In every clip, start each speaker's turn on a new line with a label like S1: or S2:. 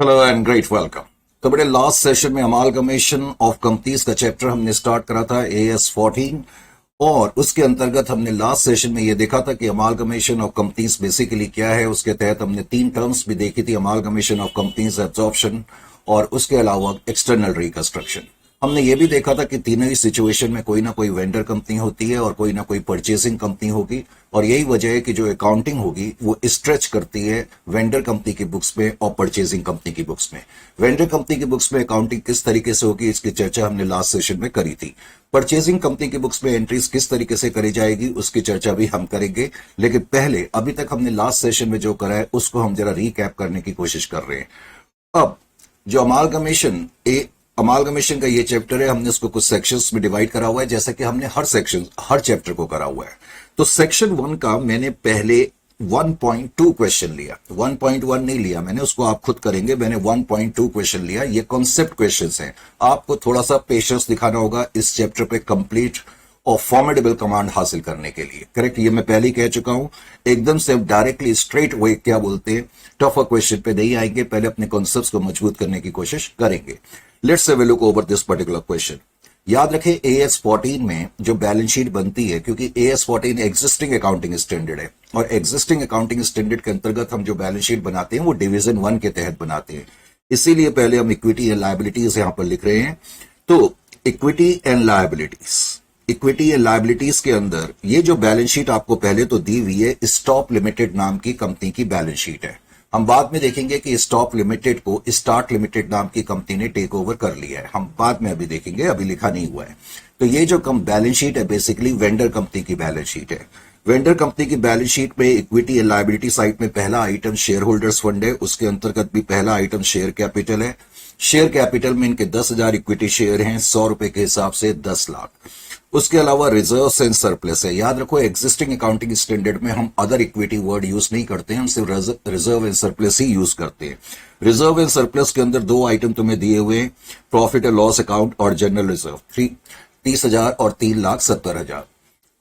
S1: Hello and great welcome. तो बड़े last session में अमालगमेशन ऑफ कंपनीज का चैप्टर हमने स्टार्ट करा था AS14 और उसके अंतर्गत हमने लास्ट सेशन में ये देखा था कि अमालगमेशन ऑफ कंपनीज बेसिकली क्या है। उसके तहत हमने तीन टर्म्स भी देखी थी, अमालगमेशन ऑफ कंपनीज, एब्जॉर्प्शन और उसके अलावा एक्सटर्नल रिकंस्ट्रक्शन। हमने ये भी देखा था कि तीनों ही सिचुएशन में कोई ना कोई वेंडर कंपनी होती है और कोई ना कोई परचेसिंग कंपनी होगी और यही वजह है कि जो अकाउंटिंग होगी वो स्ट्रेच करती है वेंडर कंपनी की बुक्स में और परचेसिंग कंपनी की बुक्स में। वेंडर कंपनी की बुक्स में अकाउंटिंग किस तरीके से होगी इसकी चर्चा हमने लास्ट सेशन में करी थी। परचेसिंग कंपनी की बुक्स में एंट्रीज किस तरीके से करी जाएगी उसकी चर्चा भी हम करेंगे, लेकिन पहले अभी तक हमने लास्ट सेशन में जो करा है उसको हम जरा रिकैप करने की कोशिश कर रहे हैं। अब जो अमालगमेशन का ये चैप्टर है, हमने उसको कुछ सेक्शंस में डिवाइड करा हुआ है, जैसे कि हमने हर चैप्टर को करा हुआ है। तो सेक्शन 1 का मैंने पहले 1.2 क्वेश्चन लिया, 1.1 नहीं लिया मैंने, उसको आप खुद करेंगे। मैंने 1.2 क्वेश्चन लिया। ये कॉन्सेप्ट क्वेश्चंस हैं। आपको थोड़ा सा पेशेंस दिखाना होगा इस चैप्टर पे कंप्लीट और फॉर्मेडेबल कमांड हासिल करने के लिए। करेक्ट, ये मैं पहले ही कह चुका हूं। एकदम से डायरेक्टली स्ट्रेट वे क्या बोलते हैं टफर क्वेश्चन पे नहीं आएंगे, पहले अपने कॉन्सेप्ट्स को मजबूत करने की कोशिश करेंगे। Let's have a look over this particular question. याद रखें AS14 में जो बैलेंस शीट बनती है, क्योंकि AS14 एग्जिस्टिंग अकाउंटिंग स्टैंडर्ड है और एग्जिस्टिंग अकाउंटिंग स्टैंडर्ड के अंतर्गत हम जो बैलेंस शीट बनाते हैं वो डिवीजन 1 के तहत बनाते हैं। इसीलिए पहले हम इक्विटी एंड लायबिलिटीज यहां पर लिख रहे हैं। तो इक्विटी एंड लायबिलिटीज के अंदर ये जो बैलेंस शीट आपको पहले तो दी हुई है, स्टॉप लिमिटेड नाम की कंपनी की बैलेंस शीट है। हम बाद में देखेंगे कि स्टॉप लिमिटेड को स्टार्ट लिमिटेड नाम की कंपनी ने टेक ओवर कर लिया है, हम बाद में अभी देखेंगे, अभी लिखा नहीं हुआ है। तो ये जो बैलेंस शीट है बेसिकली वेंडर कंपनी की बैलेंस शीट है। वेंडर कंपनी की बैलेंस शीट में इक्विटी एंड लायबिलिटी साइड में पहला आइटम शेयर होल्डर्स फंड है, उसके अंतर्गत भी पहला आइटम शेयर कैपिटल है। शेयर कैपिटल में इनके 10,000 इक्विटी शेयर हैं, 100 रुपए के हिसाब से 10 लाख। उसके अलावा रिजर्व एंड सरप्लस है। याद रखो एग्जिस्टिंग अकाउंटिंग स्टैंडर्ड में हम अदर इक्विटी वर्ड यूज नहीं करते हैं, हम सिर्फ reserve and surplus he use करते हैं। रिजर्व एंड सरप्लस के अंदर दो आइटम तुम्हें दिए हुए हैं, प्रॉफिट एंड लॉस अकाउंट और जनरल रिजर्व, 30,000 और 3,70,000।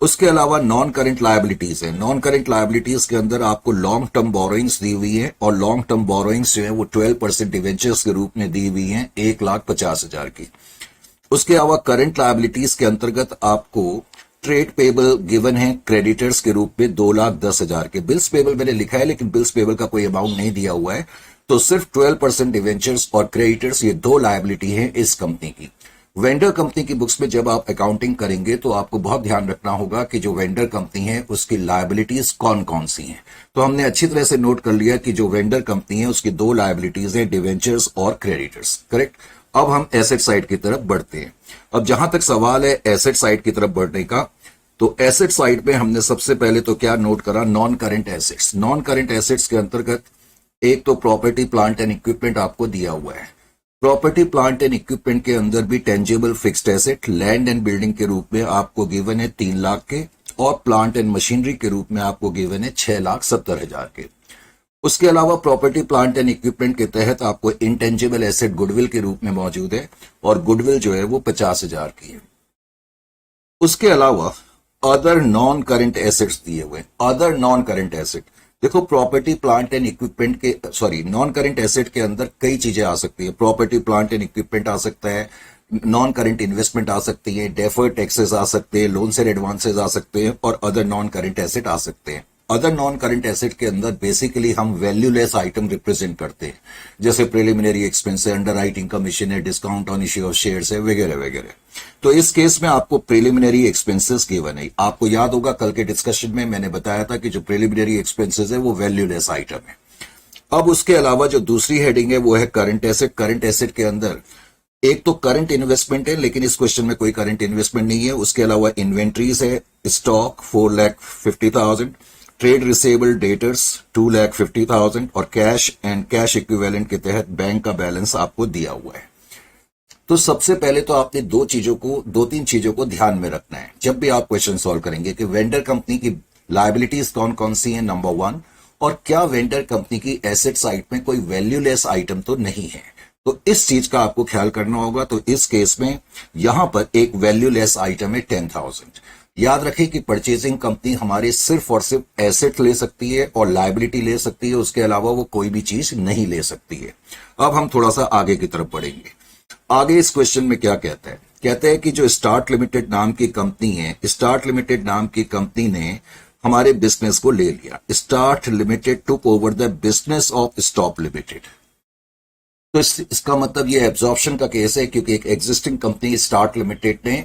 S1: उसके अलावा नॉन करंट लायबिलिटीज है। नॉन करंट लायबिलिटीज के अंदर आपको लॉन्ग टर्म बोरोइंग्स दी हुई है और लॉन्ग टर्म बोरोइंग्स जो है वो 12% डिवेंचर्स के रूप में दी हुई है, 1,50,000 की। उसके अलावा करंट लायबिलिटीज के अंतर्गत आपको ट्रेड पेबल गिवन है क्रेडिटर्स के रूप में 2,10,000 के। बिल्स पेबल मैंने लिखा है लेकिन बिल्स पेबल का कोई अमाउंट नहीं दिया हुआ है। तो सिर्फ 12% डिवेंचर्स और क्रेडिटर्स, ये दो लायबिलिटी है इस कंपनी की। वेंडर कंपनी की बुक्स में जब आप अकाउंटिंग करेंगे तो आपको बहुत ध्यान रखना होगा कि जो वेंडर कंपनी है उसकी लायबिलिटीज कौन कौन सी हैं। तो हमने अच्छी तरह से नोट कर लिया कि जो वेंडर कंपनी है उसकी दो लायबिलिटीज है, डिवेंचर्स और क्रेडिटर्स। करेक्ट। अब हम एसेट साइड की तरफ बढ़ते हैं। अब जहां तक सवाल है एसेट साइड की तरफ बढ़ने का, तो एसेट साइड में हमने सबसे पहले तो क्या नोट करा, non current assets. Non current assets के अंतर्गत एक तो प्रॉपर्टी प्लांट एंड इक्विपमेंट आपको दिया हुआ है। प्रॉपर्टी प्लांट एंड इक्विपमेंट के अंदर भी tangible fixed asset land and building के रूप में आपको गिवन है 3 लाख के और प्लांट एंड मशीनरी के रूप में आपको गिवन है 6,70,000 के। उसके अलावा प्रॉपर्टी प्लांट एंड इक्विपमेंट के तहत आपको इंटेंजिबल एसेट गुडविल के रूप में मौजूद है और गुडविल जो है वो 50,000 की है। उसके अलावा अदर नॉन करंट एसेट्स दिए हुए। अदर नॉन करंट एसेट, देखो प्रॉपर्टी प्लांट एंड इक्विपमेंट के नॉन करंट एसेट के अंदर कई चीजें आ सकती है। प्रॉपर्टी प्लांट एंड इक्विपमेंट आ सकता है, नॉन करंट इन्वेस्टमेंट आ सकती है, डेफर्ड टैक्सेस आ सकते हैं, लोन्स एंड एडवांसेस आ सकते हैं और अदर नॉन करंट एसेट आ सकते हैं। अदर नॉन करंट एसेट के अंदर बेसिकली हम वैल्यूलेस आइटम रिप्रेजेंट करते हैं, जैसे प्रिलिमिनरी एक्सपेंस है, अंडर राइटिंग कमीशन है, discount on issue of shares है, वगैरह वगैरह। तो इस केस में आपको प्रिलिमिनरी एक्सपेंसेस गिवन है। आपको याद होगा कल के डिस्कशन में मैंने बताया था कि जो प्रिलिमिनरी एक्सपेंसेस है वो वैल्यूलेस आइटम है। अब उसके अलावा जो दूसरी हेडिंग है वो है करंट एसेट। करंट एसेट के अंदर एक तो करंट इन्वेस्टमेंट है, लेकिन इस क्वेश्चन में कोई करंट इन्वेस्टमेंट नहीं है। उसके अलावा इन्वेंट्रीज है, स्टॉक 4,50,000, ट्रेड रिसेबल डेटर्स 2,50,000 और कैश एंड कैश इक्विवेलेंट के तहत बैंक का बैलेंस आपको दिया हुआ है। तो सबसे पहले तो आपने दो तीन चीजों को ध्यान में रखना है जब भी आप क्वेश्चन सॉल्व करेंगे कि वेंडर कंपनी की लायबिलिटीज कौन कौन सी है, नंबर 1, और क्या वेंडर कंपनी की एसेट साइड में कोई वैल्यूलेस आइटम तो नहीं है। तो इस चीज का आपको ख्याल करना होगा। तो इस केस में यहां पर एक वैल्यूलेस आइटम है 10,000। याद रखें कि परचेजिंग कंपनी हमारे सिर्फ और सिर्फ एसेट ले सकती है और लायबिलिटी ले सकती है, उसके अलावा वो कोई भी चीज नहीं ले सकती है। अब हम थोड़ा सा आगे की तरफ बढ़ेंगे। आगे इस क्वेश्चन में क्या कहता है, कहते हैं कि जो स्टार्ट लिमिटेड नाम की कंपनी है, स्टार्ट लिमिटेड नाम की कंपनी ने हमारे बिजनेस को ले लिया। Start limited took over the business of stop limited. तो इसका मतलब ये एब्जॉर्प्शन का केस है, क्योंकि एक एग्जिस्टिंग कंपनी स्टार्ट लिमिटेड ने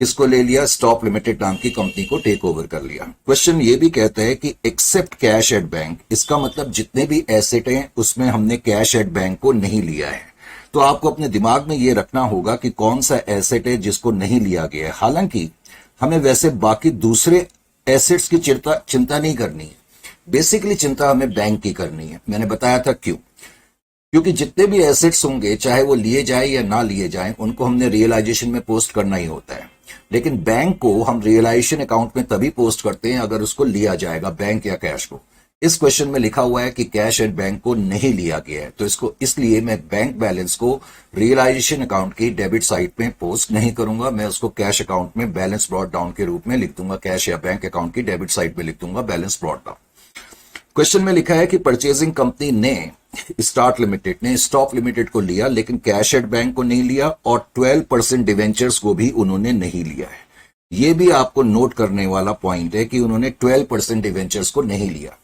S1: इसको ले लिया, स्टॉप लिमिटेड नाम की कंपनी को टेक ओवर कर लिया। क्वेश्चन ये भी कहता है कि एक्सेप्ट कैश एट बैंक, इसका मतलब जितने भी एसेट हैं उसमें हमने कैश एट बैंक को नहीं लिया है। तो आपको अपने दिमाग में ये रखना होगा कि कौन सा एसेट है जिसको नहीं लिया गया है। हालांकि हमें वैसे बाकी दूसरे एसेट्स की चिंता नहीं करनी है, बेसिकली चिंता हमें बैंक की करनी है। मैंने बताया था क्यों, क्योंकि जितने भी एसेट्स होंगे चाहे वो लिए जाए या ना लिए जाए, उनको हमने रियलाइजेशन में पोस्ट करना ही होता है। लेकिन बैंक को हम रियलाइजेशन अकाउंट में तभी पोस्ट करते हैं अगर उसको लिया जाएगा, बैंक या कैश को। इस क्वेश्चन में लिखा हुआ है कि कैश एट बैंक को नहीं लिया गया है, तो इसको इसलिए मैं बैंक बैलेंस को रियलाइजेशन अकाउंट की डेबिट साइड में पोस्ट नहीं करूंगा, मैं उसको कैश अकाउंट में बैलेंस ब्रॉट डाउन के रूप में लिख दूंगा, कैश या बैंक अकाउंट की डेबिट साइड में लिख दूंगा बैलेंस ब्रॉट डाउन। क्वेश्चन में लिखा है कि परचेजिंग कंपनी ने स्टार्ट लिमिटेड ने स्टॉप लिमिटेड को लिया, लेकिन कैश एट बैंक को नहीं लिया और 12% डिवेंचर्स को भी उन्होंने नहीं लिया है। यह भी आपको नोट करने वाला पॉइंट है कि उन्होंने 12% डिवेंचर्स को नहीं लिया।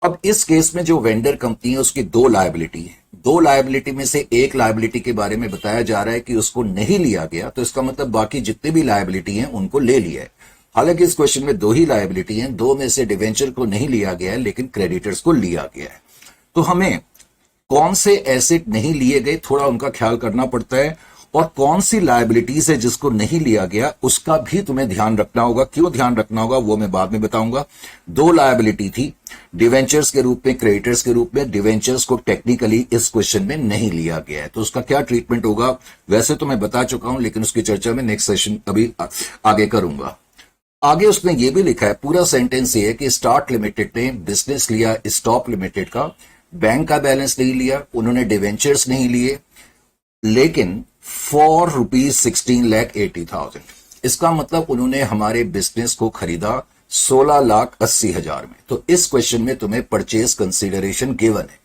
S1: अब इस केस में जो वेंडर कंपनी है उसकी दो लायबिलिटी है, दो लायबिलिटी में से एक लायबिलिटी के बारे में बताया जा रहा है कि उसको नहीं लिया गया, तो इसका मतलब बाकी जितने भी लायबिलिटी हैं उनको ले लिया है। हालांकि इस क्वेश्चन में दो ही लायबिलिटी हैं, दो में से डिवेंचर को नहीं लिया गया है लेकिन क्रेडिटर्स को लिया गया है। तो हमें कौन से एसेट नहीं लिए गए थोड़ा उनका ख्याल करना पड़ता है, और कौन सी लायबिलिटीज है जिसको नहीं लिया गया उसका भी तुम्हें ध्यान रखना होगा। क्यों ध्यान रखना होगा वो मैं बाद में बताऊंगा। दो लायबिलिटी थी, डिवेंचर्स के रूप में, क्रेडिटर्स के रूप में। डिवेंचर्स को टेक्निकली इस क्वेश्चन में नहीं लिया गया है, तो उसका क्या ट्रीटमेंट होगा वैसे तो मैं बता चुका हूं, लेकिन उसकी चर्चा में नेक्स्ट सेशन अभी आगे करूंगा। आगे उसने ये भी लिखा है, पूरा सेंटेंस ये है कि स्टार्ट लिमिटेड ने बिजनेस लिया स्टॉप लिमिटेड का, बैंक का बैलेंस नहीं लिया, उन्होंने डिवेंचर्स नहीं लिए, लेकिन फॉर ₹16,80,000। इसका मतलब उन्होंने हमारे बिजनेस को खरीदा 16,80,000 में। तो इस क्वेश्चन में तुम्हें परचेज कंसीडरेशन गिवन है।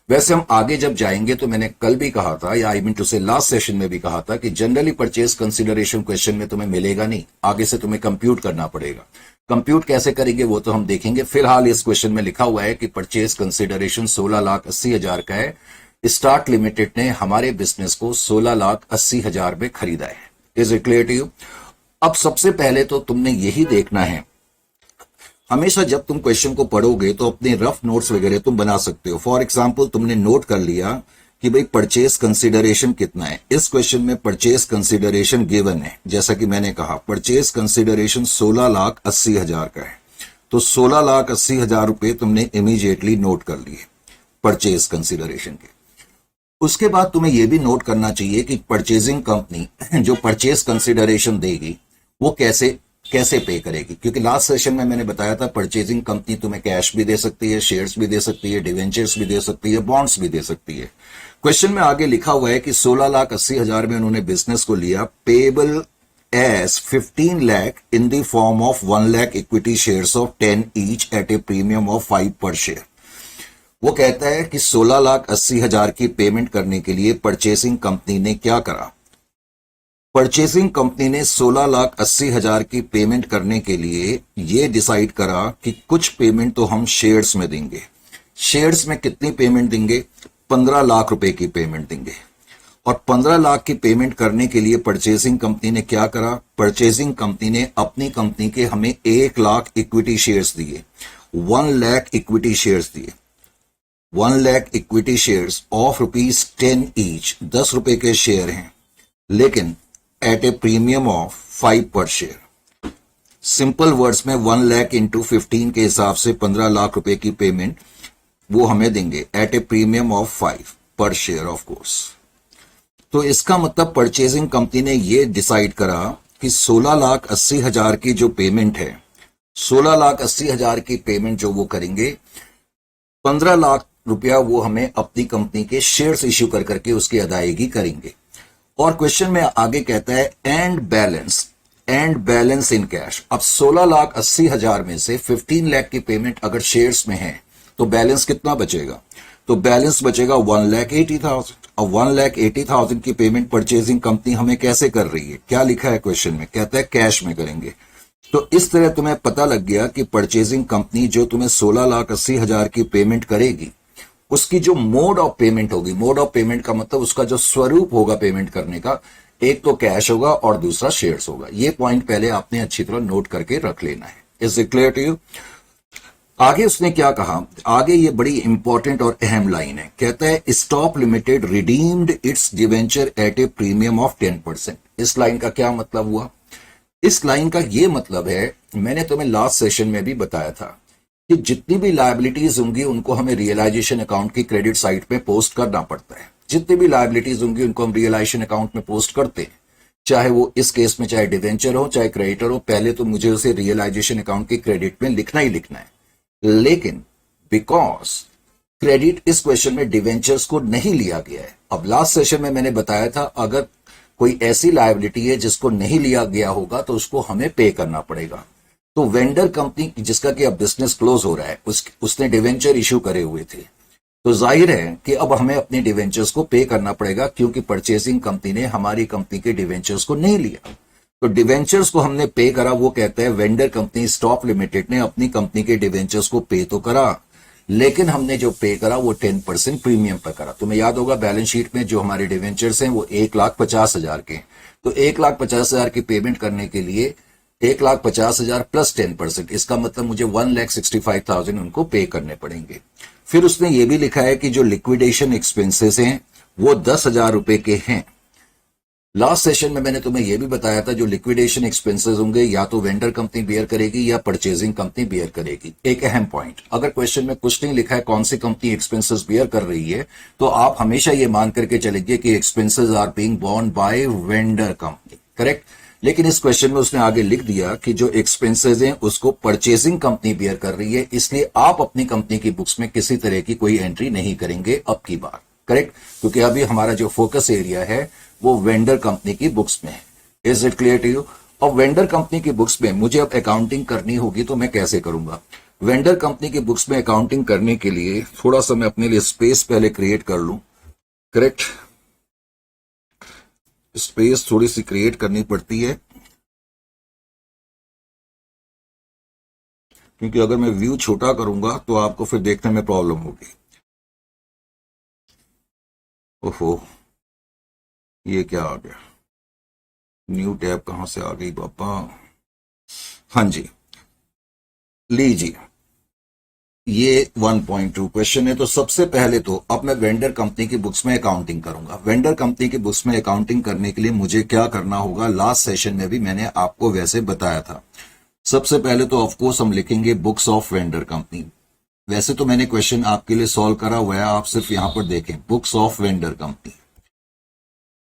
S1: वैसे हम आगे जब जाएंगे तो मैंने कल भी कहा था, या आई मीन टू से लास्ट सेशन में भी कहा था कि जनरली परचेज कंसीडरेशन क्वेश्चन में तुम्हें मिलेगा नहीं, आगे से तुम्हें कंप्यूट करना पड़ेगा। कंप्यूट कैसे करेंगे वो तो हम देखेंगे। फिलहाल इस क्वेश्चन में लिखा हुआ है कि परचेज कंसीडरेशन 16,80,000 का है। स्टार्ट लिमिटेड ने हमारे बिजनेस को 16,80,000 में खरीदा है। Is it clear to you? अब सबसे पहले तो तुमने यही देखना है, हमेशा जब तुम क्वेश्चन को पढ़ोगे तो अपने रफ नोट्स वगैरह तुम बना सकते हो। फॉर एग्जाम्पल तुमने नोट कर लिया कि भाई परचेज कंसीडरेशन कितना है। इस क्वेश्चन में परचेज कंसीडरेशन गिवन है, जैसा कि मैंने कहा परचेज कंसीडरेशन 16,80,000 का है। तो 16,80,000 रुपए तुमने इमीडिएटली नोट कर लिए परचेज कंसीडरेशन के। उसके बाद तुम्हें यह भी नोट करना चाहिए कि परचेजिंग कंपनी जो परचेज कंसीडरेशन देगी वो कैसे पे करेगी, क्योंकि लास्ट सेशन में मैंने बताया था परचेजिंग कंपनी तुम्हें कैश भी दे सकती है, शेयर्स भी दे सकती है, डिवेंचर्स भी दे सकती है, बॉन्ड्स भी दे सकती है। क्वेश्चन में आगे लिखा हुआ है कि 16,80,000 में उन्होंने बिजनेस को लिया, payable as 15 lakh in the form of 1 lakh equity shares of 10 each at a premium of 5 per share. वो कहता है कि 16,80,000 की पेमेंट करने के लिए परचेसिंग कंपनी ने क्या करा। परचेसिंग कंपनी ने 16,80,000 की पेमेंट करने के लिए यह डिसाइड करा कि कुछ पेमेंट तो हम शेयर्स में देंगे। शेयर्स में कितनी पेमेंट देंगे? 15 लाख रुपए की पेमेंट देंगे। और 15 लाख की पेमेंट करने के लिए परचेसिंग कंपनी ने क्या करा? परचेसिंग कंपनी ने अपनी कंपनी के हमें 1 लाख इक्विटी शेयर्स दिए, 1 lakh इक्विटी शेयर्स दिए, 1 lakh equity shares of ₹10 each, 10 रुपए के शेयर हैं, लेकिन eight a premium of 5 per share. Simple words में 1 lakh इंटू 15 के हिसाब से 15 लाख रुपए की पेमेंट वो हमें देंगे eight a premium of 5 per share of course. तो इसका मतलब परचेजिंग कंपनी ने ये डिसाइड करा कि 16,80,000 की जो पेमेंट है, 16,80,000 की पेमेंट जो वो करेंगे, 15 लाख रुपया वो हमें अपनी कंपनी के शेयर्स इश्यू कर करके उसकी अदायगी करेंगे। और क्वेश्चन में आगे कहता है and balance and balance in cash. अब 16,80,000 में से 15 लाख की पेमेंट अगर शेयर्स में है तो बैलेंस कितना बचेगा? तो बैलेंस बचेगा 1,80,000। और 1,80,000 की पेमेंट परचेजिंग कंपनी हमें कैसे कर रही है? क्या लिखा है क्वेश्चन में? कहता है कैश में करेंगे। तो इस तरह तुम्हें पता लग गया कि परचेजिंग कंपनी जो तुम्हें 16,80,000 की पेमेंट करेगी, उसकी जो मोड ऑफ पेमेंट होगी, मोड ऑफ पेमेंट का मतलब उसका जो स्वरूप होगा पेमेंट करने का, एक तो कैश होगा और दूसरा शेयर्स होगा। ये पॉइंट पहले आपने अच्छी तरह नोट करके रख लेना है। Is it clear to you? आगे उसने क्या कहा? आगे ये बड़ी इंपॉर्टेंट और अहम लाइन है। कहता है stop limited redeemed its debenture at a premium of 10%। इस लाइन का क्या मतलब हुआ? इस लाइन का ये मतलब है, मैंने तुम्हें लास्ट सेशन में भी बताया था कि जितनी भी लायबिलिटीज होंगी उनको हमें रियलाइजेशन अकाउंट की क्रेडिट साइड पे पोस्ट करना पड़ता है। जितनी भी लायबिलिटीज होंगी उनको हम रियलाइजेशन अकाउंट में पोस्ट करते हैं, चाहे वो इस केस में चाहे डिवेंचर हो चाहे क्रेडिटर हो। पहले तो मुझे उसे रियलाइजेशन अकाउंट की क्रेडिट में लिखना ही लिखना है, लेकिन बिकॉज क्रेडिट इस क्वेश्चन में डिवेंचर्स को नहीं लिया गया है। अब लास्ट सेशन में मैंने बताया था अगर कोई ऐसी लायबिलिटी है जिसको नहीं लिया गया होगा तो उसको हमें पे करना पड़ेगा। तो वेंडर कंपनी जिसका कि अब बिजनेस क्लोज हो रहा है, उसने डिवेंचर इश्यू करे हुए थे, तो जाहिर है कि अब हमें अपने डिवेंचर्स को पे करना पड़ेगा, क्योंकि परचेसिंग कंपनी ने हमारी कंपनी के डिवेंचर्स को नहीं लिया। तो डिवेंचर्स को हमने पे करा। वो कहता है वेंडर कंपनी स्टॉप लिमिटेड ने अपनी कंपनी के डिवेंचर्स को पे तो करा, लेकिन हमने जो पे करा वो 10% प्रीमियम पर करा। तुम्हें याद होगा बैलेंस शीट में जो हमारे डिवेंचर्स हैं वो 1,50,000 के, तो 1,50,000 की पेमेंट करने के लिए 1,50,000 प्लस 10%, इसका मतलब मुझे 1,65,000 उनको पे करने पड़ेंगे। फिर उसने ये भी लिखा है कि जो लिक्विडेशन एक्सपेंसेस हैं वो 10,000 रुपए के हैं। लास्ट सेशन में मैंने तुम्हें यह भी बताया था जो लिक्विडेशन एक्सपेंसेस होंगे या तो वेंडर कंपनी बियर करेगी या परचेजिंग कंपनी बियर करेगी। एक अहम पॉइंट, अगर क्वेश्चन में कुछ नहीं लिखा है कौन सी कंपनी एक्सपेंसेस बियर कर रही है, तो आप हमेशा ये मान करके चलेंगे कि expenses are being borne by vendor company, correct. लेकिन इस क्वेश्चन में उसने आगे लिख दिया कि जो एक्सपेंसेस हैं उसको परचेजिंग कंपनी बियर कर रही है, इसलिए आप अपनी कंपनी की बुक्स में किसी तरह की कोई एंट्री नहीं करेंगे अब की बार, करेक्ट, क्योंकि अभी हमारा जो फोकस एरिया है वो वेंडर कंपनी की बुक्स में है। Is it clear to you? और वेंडर कंपनी की बुक्स में मुझे अब अकाउंटिंग करनी होगी तो मैं कैसे करूंगा? वेंडर कंपनी की बुक्स में अकाउंटिंग करने के लिए थोड़ा सा मैं अपने लिए स्पेस पहले क्रिएट कर लूं, करेक्ट। स्पेस थोड़ी सी क्रिएट करनी पड़ती है, क्योंकि अगर मैं व्यू छोटा करूंगा तो आपको फिर देखने में प्रॉब्लम होगी। ओहो, ये क्या आ गया? न्यू टैब कहां से आ गई बापा? हाँ जी, लीजिए, ये 1.2 क्वेश्चन है। तो सबसे पहले तो अब मैं वेंडर कंपनी की बुक्स में अकाउंटिंग करूंगा। वेंडर कंपनी की बुक्स में अकाउंटिंग करने के लिए मुझे क्या करना होगा, लास्ट सेशन में भी मैंने आपको वैसे बताया था। सबसे पहले तो ऑफकोर्स हम लिखेंगे बुक्स ऑफ वेंडर कंपनी। वैसे तो मैंने क्वेश्चन आपके लिए सॉल्व करा हुआ है, आप सिर्फ यहां पर देखें, बुक्स ऑफ वेंडर कंपनी।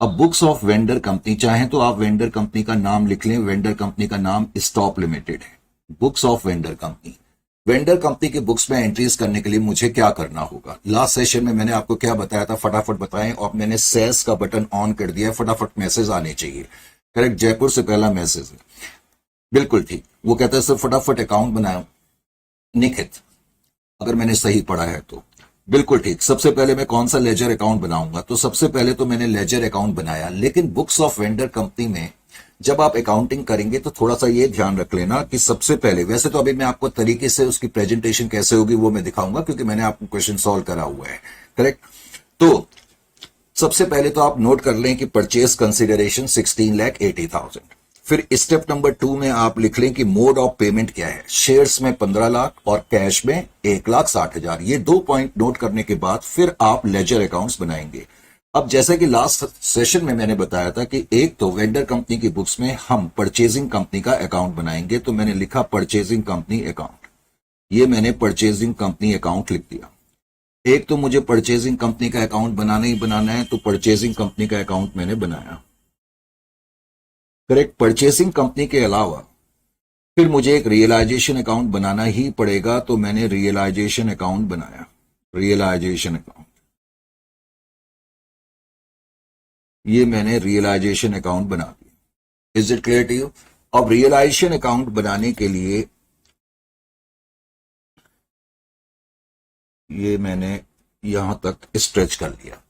S1: अब बुक्स ऑफ वेंडर कंपनी, चाहे तो आप वेंडर कंपनी का नाम लिख लें। वेंडर कंपनी का नाम स्टॉप लिमिटेड है। Books of vendor company, vendor company की बुक्स में एंट्रीज करने के लिए मुझे क्या करना होगा? लास्ट सेशन में मैंने आपको क्या बताया था, फटाफट बताएं। और मैंने सेस का बटन ऑन कर दिया है, फटाफट मैसेज आने चाहिए, करेक्ट। जयपुर से पहला मैसेज है, बिल्कुल ठीक। वो कहता है सर फटाफट अकाउंट बनाओ, निखित, अगर मैंने सही पढ़ा है तो बिल्कुल ठीक। सबसे पहले मैं कौन सा लेजर अकाउंट बनाऊंगा? तो सबसे पहले तो मैंने लेजर अकाउंट बनाया, लेकिन बुक्स ऑफ वेंडर कंपनी में जब आप अकाउंटिंग करेंगे तो थोड़ा सा ये ध्यान रख लेना कि सबसे पहले, वैसे तो अभी मैं आपको तरीके से उसकी प्रेजेंटेशन कैसे होगी वो मैं दिखाऊंगा, क्योंकि मैंने आपको क्वेश्चन सॉल्व करा हुआ है, करेक्ट। तो सबसे पहले तो आप नोट कर लें कि परचेज कंसिडरेशन 16,80,000। फिर स्टेप नंबर 2 में आप लिख लें कि मोड ऑफ पेमेंट क्या है। शेयर्स में 15 लाख और कैश में 1,60,000। ये 2 पॉइंट नोट करने के बाद फिर आप लेजर अकाउंट्स बनाएंगे। अब जैसे कि लास्ट सेशन में मैंने बताया था कि एक तो वेंडर कंपनी की बुक्स में हम परचेजिंग कंपनी का अकाउंट बनाएंगे, तो मैंने लिखा परचेजिंग कंपनी अकाउंट। ये मैंने परचेजिंग कंपनी अकाउंट लिख दिया। एक तो मुझे परचेजिंग कंपनी का अकाउंट बनाना ही बनाना है, तो परचेजिंग कंपनी का अकाउंट मैंने बनाया, करेक्ट। परचेसिंग कंपनी के अलावा फिर मुझे एक रियलाइजेशन अकाउंट बनाना ही पड़ेगा, तो मैंने रियलाइजेशन अकाउंट बनाया, रियलाइजेशन अकाउंट। ये मैंने रियलाइजेशन अकाउंट बना दिया। Is it clear to you? अब रियलाइजेशन अकाउंट बनाने के लिए ये मैंने यहां तक स्ट्रेच कर लिया।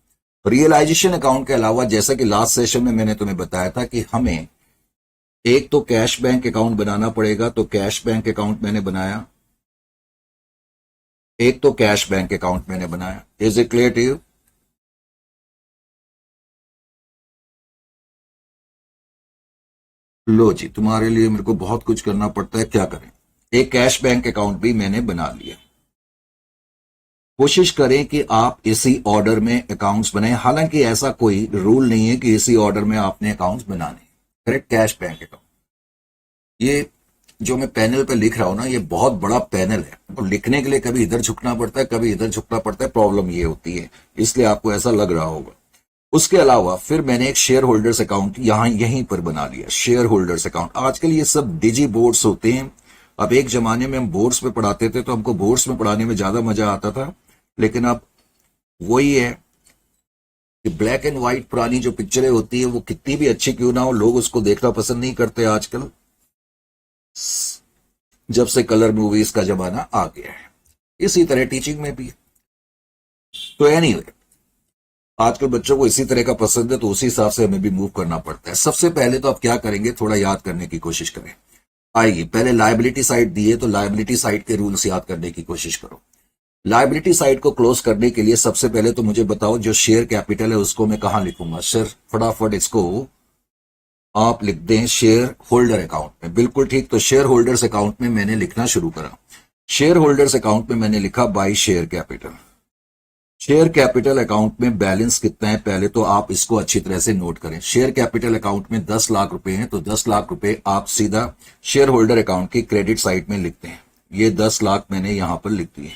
S1: रियलाइजेशन अकाउंट के अलावा जैसा कि लास्ट सेशन में मैंने तुम्हें बताया था कि हमें एक तो कैश बैंक अकाउंट बनाना पड़ेगा, तो कैश बैंक अकाउंट मैंने बनाया, एक तो कैश बैंक अकाउंट मैंने बनाया। Is it clear to you? लो जी, तुम्हारे लिए मेरे को बहुत कुछ करना पड़ता है, क्या करें। एक कैश बैंक अकाउंट भी मैंने बना लिया। कोशिश करें कि आप इसी ऑर्डर में अकाउंट्स बनाएं, हालांकि ऐसा कोई रूल नहीं है कि इसी ऑर्डर में आपने अकाउंट्स बनाने। Correct, cash bank account. ये जो मैं पैनल पे लिख रहा हूं ना, ये बहुत बड़ा पैनल है और लिखने के लिए कभी इधर झुकना पड़ता है, कभी इधर झुकना पड़ता है। प्रॉब्लम ये होती है, इसलिए आपको ऐसा लग रहा होगा। उसके अलावा फिर मैंने एक शेयर होल्डर्स अकाउंट यहीं पर बना लिया, शेयर होल्डर्स अकाउंट। आजकल ये सब डिजी बोर्ड्स होते हैं। अब एक जमाने में हम बोर्ड्स में पढ़ाते थे तो हमको बोर्ड्स में पढ़ाने में ज्यादा मजा आता था, लेकिन अब वही है कि ब्लैक एंड व्हाइट पुरानी जो पिक्चरें होती है वो कितनी भी अच्छी क्यों ना हो, लोग उसको देखना पसंद नहीं करते आजकल, जब से कलर मूवीज का जमाना आ गया है। इसी तरह टीचिंग में भी। तो एनीवे, आजकल बच्चों को इसी तरह का पसंद है, तो उसी हिसाब से हमें भी मूव करना पड़ता है। सबसे पहले तो आप क्या करेंगे, थोड़ा याद करने की कोशिश करें। आइए, पहले लायबिलिटी साइड दी है तो लायबिलिटी साइड के रूल्स याद करने की कोशिश करो। लायबिलिटी साइड को क्लोज करने के लिए सबसे पहले तो मुझे बताओ, जो शेयर कैपिटल है उसको मैं कहां लिखूंगा। सर फटाफट इसको आप लिख दें शेयर होल्डर अकाउंट में। बिल्कुल ठीक, तो शेयर होल्डर्स अकाउंट में मैंने लिखना शुरू करा। शेयर होल्डर्स अकाउंट में मैंने लिखा by share capital. Share capital account में बैलेंस कितना है, पहले तो आप इसको अच्छी तरह से नोट करें। शेयर कैपिटल अकाउंट में 10 लाख रुपए हैं, तो 10 लाख रुपए आप सीधा शेयर होल्डर अकाउंट की क्रेडिट साइड में लिखते हैं। ये 10 लाख मैंने यहां पर लिख दिए।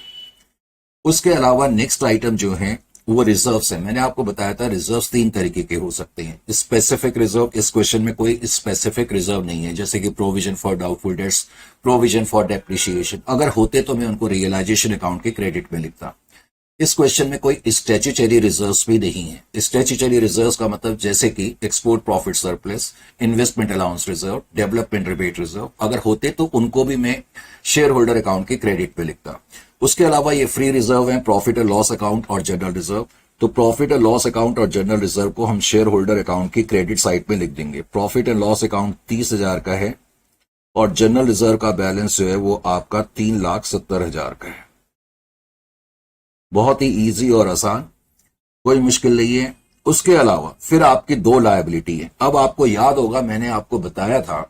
S1: उसके अलावा नेक्स्ट आइटम जो है वो रिजर्व्स है। मैंने आपको बताया था रिजर्व्स 3 तरीके के हो सकते हैं। स्पेसिफिक रिजर्व, इस क्वेश्चन में कोई स्पेसिफिक रिजर्व नहीं है, जैसे कि provision for doubtful debts, provision for depreciation. अगर होते तो मैं उनको रियलाइजेशन अकाउंट के क्रेडिट में लिखता। इस क्वेश्चन में कोई स्टैट्यूटरी रिजर्व्स भी नहीं है। स्टैट्यूटरी रिजर्व्स का मतलब जैसे कि export profit surplus, investment allowance reserve, development rebate reserve, अगर होते तो उनको भी मैं शेयर होल्डर अकाउंट के क्रेडिट पे लिखता। उसके अलावा ये फ्री रिजर्व है, प्रॉफिट एंड लॉस अकाउंट और जनरल रिजर्व। तो प्रॉफिट एंड लॉस अकाउंट और जनरल रिजर्व को हम शेयर होल्डर अकाउंट की क्रेडिट साइड में लिख देंगे। प्रॉफिट एंड लॉस अकाउंट 30,000 का है और जनरल रिजर्व का बैलेंस जो है वो आपका 3,70,000 का है। बहुत ही इजी और आसान, कोई मुश्किल नहीं है। उसके अलावा फिर आपकी 2 लायबिलिटी है। अब आपको याद होगा मैंने आपको बताया था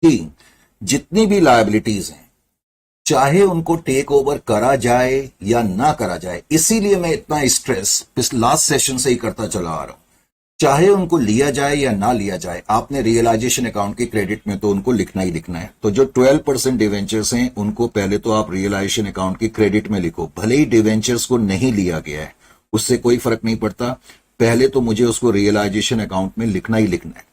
S1: कि जितनी भी लायबिलिटीज हैं, चाहे उनको टेक ओवर करा जाए या ना करा जाए, इसीलिए मैं इतना स्ट्रेस इस लास्ट सेशन से ही करता चला आ रहा हूं, चाहे उनको लिया जाए या ना लिया जाए, आपने रियलाइजेशन अकाउंट के क्रेडिट में तो उनको लिखना ही लिखना है। तो जो 12% डिवेंचर्स हैं उनको पहले तो आप रियलाइजेशन अकाउंट के क्रेडिट में लिखो। भले ही डिवेंचर्स को नहीं लिया गया है, उससे कोई फर्क नहीं पड़ता, पहले तो मुझे उसको रियलाइजेशन अकाउंट में लिखना ही लिखना है।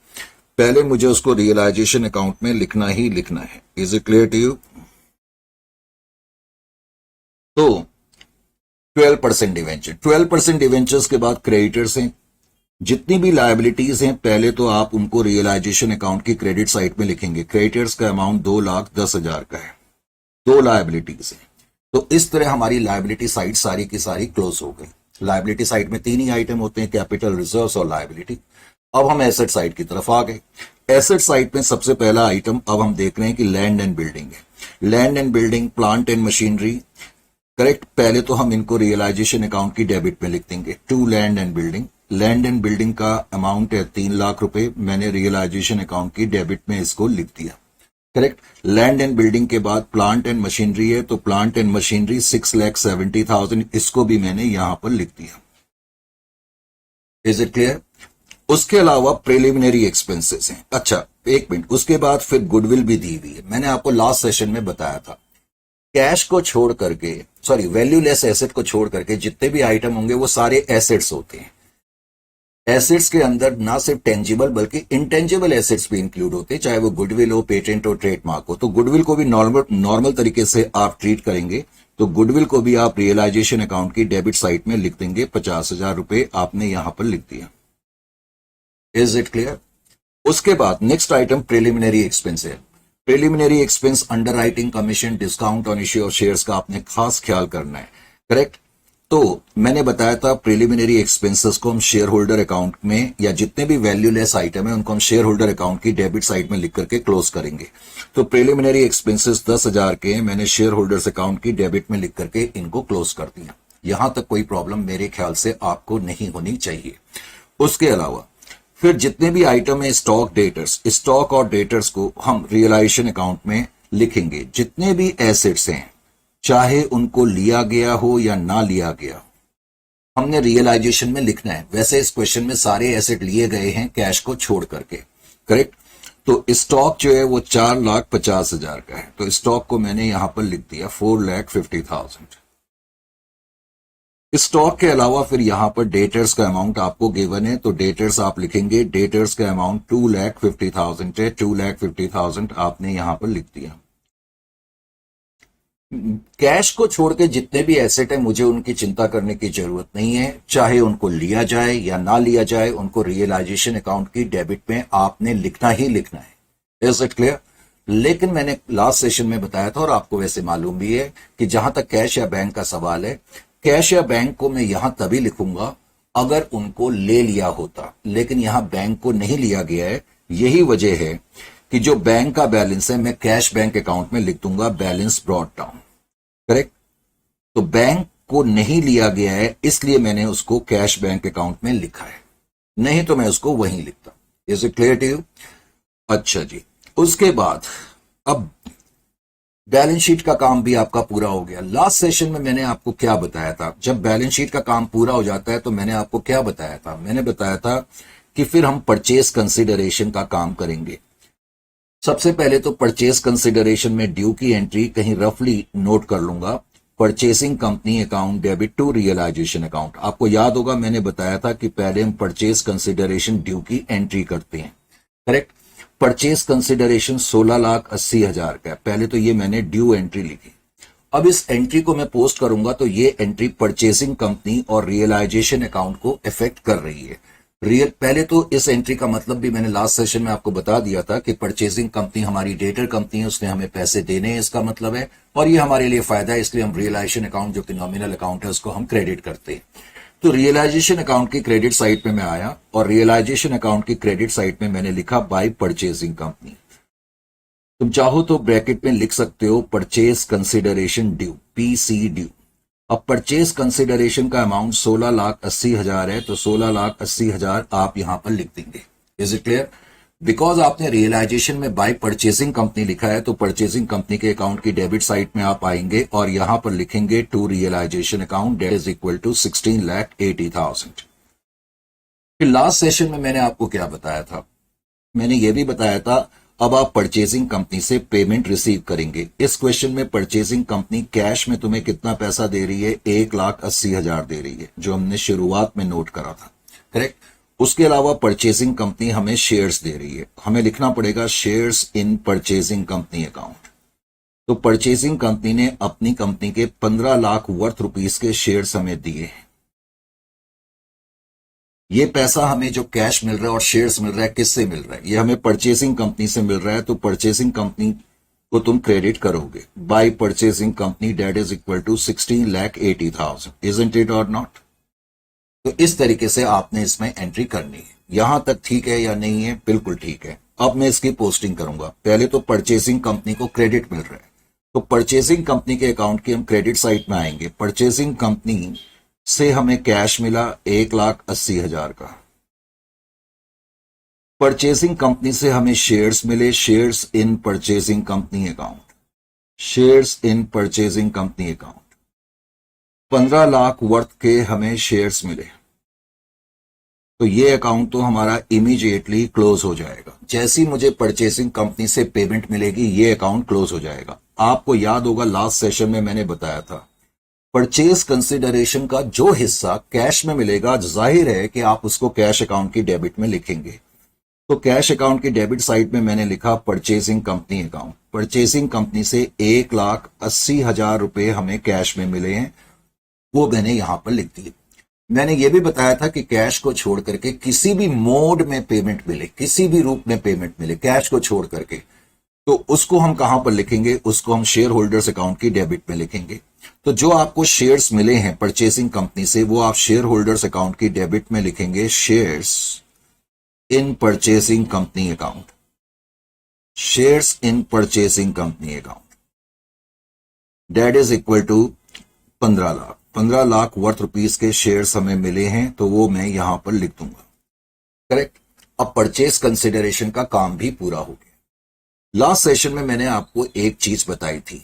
S1: पहले मुझे उसको रियलाइजेशन अकाउंट में लिखना ही लिखना है। Is it clear to you? तो 12% डिवेंचर, 12% डिवेंचर्स के बाद क्रेडिटर्स हैं। जितनी भी लायबिलिटीज हैं पहले तो आप उनको रियलाइजेशन अकाउंट की क्रेडिट साइड में लिखेंगे। क्रेडिटर्स का अमाउंट 2,10,000 का है। 2 लायबिलिटीज हैं। तो इस तरह हमारी लायबिलिटी साइड सारी की सारी क्लोज हो गई। लायबिलिटी साइड में 3 ही आइटम होते हैं, कैपिटल, रिजर्व्स और लायबिलिटी। अब हम एसेट साइड की तरफ आ गए। एसेट साइड में सबसे पहला आइटम अब हम देख रहे हैं कि लैंड एंड बिल्डिंग है। Land and building, plant and machinery. Correct, पहले तो हम इनको रियलाइजेशन अकाउंट की डेबिट में लिख देंगे। 2 land and building. Land and building का अमाउंट है 3 लाख रुपए, मैंने रियलाइजेशन अकाउंट की डेबिट में इसको लिख दिया। करेक्ट, लैंड एंड बिल्डिंग के बाद प्लांट एंड मशीनरी है, तो प्लांट एंड मशीनरी 6,70,000, इसको भी मैंने यहां पर लिख दिया। Is it clear? उसके अलावा प्रिलिमिनरी एक्सपेंसेस हैं। अच्छा एक मिनट, उसके बाद फिर गुडविल भी दी हुई है। मैंने आपको लास्ट सेशन में बताया था कैश को छोड़ करके, सॉरी वैल्यूलेस एसेट को छोड़ करके जितने भी आइटम होंगे वो सारे एसेट्स होते हैं। एसेट्स के अंदर ना सिर्फ टेंजिबल बल्कि इंटेंजिबल एसेट्स भी इंक्लूड होते हैं, चाहे वो गुडविल हो, पेटेंट हो, ट्रेडमार्क हो। तो गुडविल को भी नॉर्मल तरीके से आप ट्रीट करेंगे, तो गुडविल को भी आप रियलाइजेशन अकाउंट की डेबिट साइड में लिख देंगे। 50,000 रुपए आपने यहां पर लिख दिया। Is it clear? उसके बाद नेक्स्ट आइटम प्रिलिमिनरी एक्सपेंस है। Preliminary expense under writing commission discount on issue of shares का आपने खास ख्याल करना है, करेक्ट। तो मैंने बताया था प्रिलिमिनरी एक्सपेंसेस को हम शेयर होल्डर अकाउंट में या जितने भी वैल्यूलेस आइटम है उनको हम शेयर होल्डर अकाउंट की डेबिट साइड में लिख करके क्लोज करेंगे। तो प्रिलिमिनरी एक्सपेंसेस 10,000 के मैंने शेयर होल्डर्स अकाउंट की डेबिट में लिख करके इनको क्लोज कर दिया। यहां तक कोई प्रॉब्लम मेरे ख्याल से आपको नहीं होनी चाहिए। उसके अलावा फिर जितने भी आइटम है स्टॉक डेटर्स, स्टॉक और डेटर्स को हम रियलाइजेशन अकाउंट में लिखेंगे। जितने भी एसेट्स हैं चाहे उनको लिया गया हो या ना लिया गया हो हमने रियलाइजेशन में लिखना है। वैसे इस क्वेश्चन में सारे एसेट लिए गए हैं कैश को छोड़ करके, करेक्ट। तो स्टॉक जो है वो 4,50,000 का है, तो स्टॉक को मैंने यहां पर लिख दिया 4,50,000। स्टॉक के अलावा फिर यहां पर डेटर्स का अमाउंट आपको गिवन है, तो डेटर्स आप लिखेंगे। डेटर्स का अमाउंट 2,50,000 है, 2,50,000 आपने यहां पर लिख दिया। कैश को छोड़ के जितने भी एसेट है मुझे उनकी चिंता करने की जरूरत नहीं है, चाहे उनको लिया जाए या ना लिया जाए, उनको रियलाइजेशन अकाउंट की डेबिट में आपने लिखना ही लिखना है। Is it clear? लेकिन मैंने लास्ट सेशन में बताया था और आपको वैसे मालूम भी है कि जहां तक कैश या बैंक का सवाल है, कैश या बैंक को मैं यहां तभी लिखूंगा अगर उनको ले लिया होता, लेकिन यहां बैंक को नहीं लिया गया है। यही वजह है कि जो बैंक का बैलेंस है मैं कैश बैंक अकाउंट में लिख दूंगा बैलेंस ब्रॉट डाउन, करेक्ट। तो बैंक को नहीं लिया गया है इसलिए मैंने उसको कैश बैंक अकाउंट में लिखा है, नहीं तो मैं उसको वहीं लिखता। Is it clear to you? अच्छा जी, उसके बाद अब बैलेंस शीट का काम भी आपका पूरा हो गया। लास्ट सेशन में मैंने आपको क्या बताया था? जब बैलेंस शीट का काम पूरा हो जाता है तो मैंने आपको क्या बताया था? मैंने बताया था कि फिर हम परचेज कंसिडरेशन का काम करेंगे। सबसे पहले तो परचेज कंसिडरेशन में ड्यू की एंट्री कहीं रफली नोट कर लूंगा। Purchasing company account debit to realisation account. आपको याद होगा मैंने बताया था कि पहले हम परचेज कंसिडरेशन ड्यू की एंट्री करते हैं, करेक्ट। परचेज कंसिडरेशन 16,80,000 का है। पहले तो ये मैंने ड्यू एंट्री लिखी। अब इस एंट्री को मैं पोस्ट करूंगा तो ये एंट्री परचेसिंग कंपनी और रियलाइजेशन अकाउंट को इफेक्ट कर रही है। पहले तो इस एंट्री का मतलब भी मैंने लास्ट सेशन में आपको बता दिया था कि परचेसिंग कंपनी हमारी डेटर कंपनी है, उसने हमें पैसे देने हैं, इसका मतलब है, और ये हमारे लिए फायदा है, इसलिए हम रियलाइजेशन अकाउंट जो कि नॉमिनल अकाउंट है उसको हम क्रेडिट करते हैं। तो रियलाइजेशन अकाउंट की क्रेडिट साइड पे मैं आया और रियलाइजेशन अकाउंट की क्रेडिट साइड में मैंने लिखा बाय परचेसिंग कंपनी। तुम चाहो तो ब्रैकेट में लिख सकते हो purchase consideration due, PC due. अब परचेज कंसिडरेशन का अमाउंट 16,80,000 है, तो 16,80,000 आप यहां पर लिख देंगे। Is it clear? बिकॉज आपने रियलाइजेशन में बाय परचेसिंग कंपनी लिखा है तो परचेसिंग कंपनी के अकाउंट की डेबिट साइड में आप आएंगे और यहां पर लिखेंगे to realisation account date is equal to 16,80,000। फिर लास्ट सेशन में मैंने आपको क्या बताया था? मैंने यह भी बताया था अब आप परचेसिंग कंपनी से पेमेंट रिसीव करेंगे। इस क्वेश्चन में परचेसिंग कंपनी कैश में तुम्हें कितना पैसा दे रही है? 1,80,000 दे रही है, जो हमने शुरुआत में नोट करा था, करेक्ट। उसके अलावा परचेसिंग कंपनी हमें शेयर्स दे रही है। हमें लिखना पड़ेगा shares in purchasing company account. तो परचेसिंग कंपनी ने अपनी कंपनी के 15 लाख वर्थ रुपीस के शेयर्स हमें दिए हैं। ये पैसा हमें जो कैश मिल रहा है और शेयर्स मिल रहा है किससे मिल रहा है? ये हमें परचेसिंग कंपनी से मिल रहा है, तो परचेसिंग कंपनी को तुम क्रेडिट करोगे by purchasing company date is equal to 16,80,000। Isn't it और नॉट? तो इस तरीके से आपने इसमें एंट्री करनी है। यहां तक ठीक है या नहीं है? बिल्कुल ठीक है। अब मैं इसकी पोस्टिंग करूंगा। पहले तो परचेसिंग कंपनी को क्रेडिट मिल रहा है, तो परचेसिंग कंपनी के अकाउंट की हम क्रेडिट साइड में आएंगे। परचेसिंग कंपनी से हमें कैश मिला 1,80,000 का। परचेसिंग कंपनी से हमें शेयर्स मिले, shares in purchasing company account, shares in purchasing company account. 15 lakh worth के हमें शेयर्स मिले, तो ये अकाउंट तो हमारा इमीडिएटली क्लोज हो जाएगा। जैसी मुझे परचेसिंग कंपनी से पेमेंट मिलेगी ये अकाउंट क्लोज हो जाएगा। आपको याद होगा लास्ट सेशन में मैंने बताया था परचेज कंसिडरेशन का जो हिस्सा कैश में मिलेगा, जाहिर है कि आप उसको कैश अकाउंट की डेबिट में लिखेंगे। तो कैश अकाउंट की डेबिट साइड में मैंने लिखा purchasing company account. Purchasing company से 1,80,000 रुपए हमें कैश में मिले हैं, वो मैंने यहां पर लिख दिए। मैंने ये भी बताया था कि कैश को छोड़ करके किसी भी मोड में पेमेंट मिले, किसी भी रूप में पेमेंट मिले कैश को छोड़ करके, तो उसको हम कहां पर लिखेंगे, उसको हम शेयर होल्डर्स अकाउंट की डेबिट में लिखेंगे। तो जो आपको शेयर्स मिले हैं परचेसिंग कंपनी से, वो आप शेयर होल्डर्स अकाउंट की डेबिट में लिखेंगे, shares in purchasing company account, shares in purchasing company account, date is equal to 15 lakh. 15 lakh worth rupees के शेयर्स हमें मिले हैं, तो वो मैं यहां पर लिख दूंगा। करेक्ट। अब परचेस कंसिडरेशन का काम भी पूरा हो गया। लास्ट सेशन में मैंने आपको एक चीज बताई थी,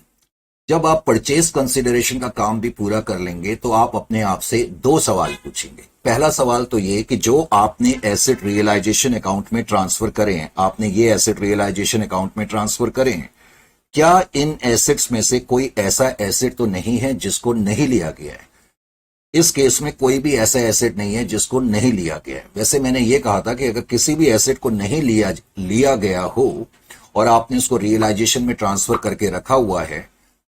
S1: जब आप परचेस कंसिडरेशन का काम भी पूरा कर लेंगे तो आप अपने आप से दो सवाल पूछेंगे। पहला सवाल तो ये कि जो आपने एसेट रियलाइजेशन अकाउंट में ट्रांसफर करे हैं, आपने ये एसेट रियलाइजेशन अकाउंट में ट्रांसफर करे हैं, क्या इन एसेट्स में से कोई ऐसा एसेट तो नहीं है जिसको नहीं लिया गया है। इस केस में कोई भी ऐसा एसेट नहीं है जिसको नहीं लिया गया है। वैसे मैंने ये कहा था कि अगर किसी भी एसेट को नहीं लिया गया हो और आपने उसको रियलाइजेशन में ट्रांसफर करके रखा हुआ है,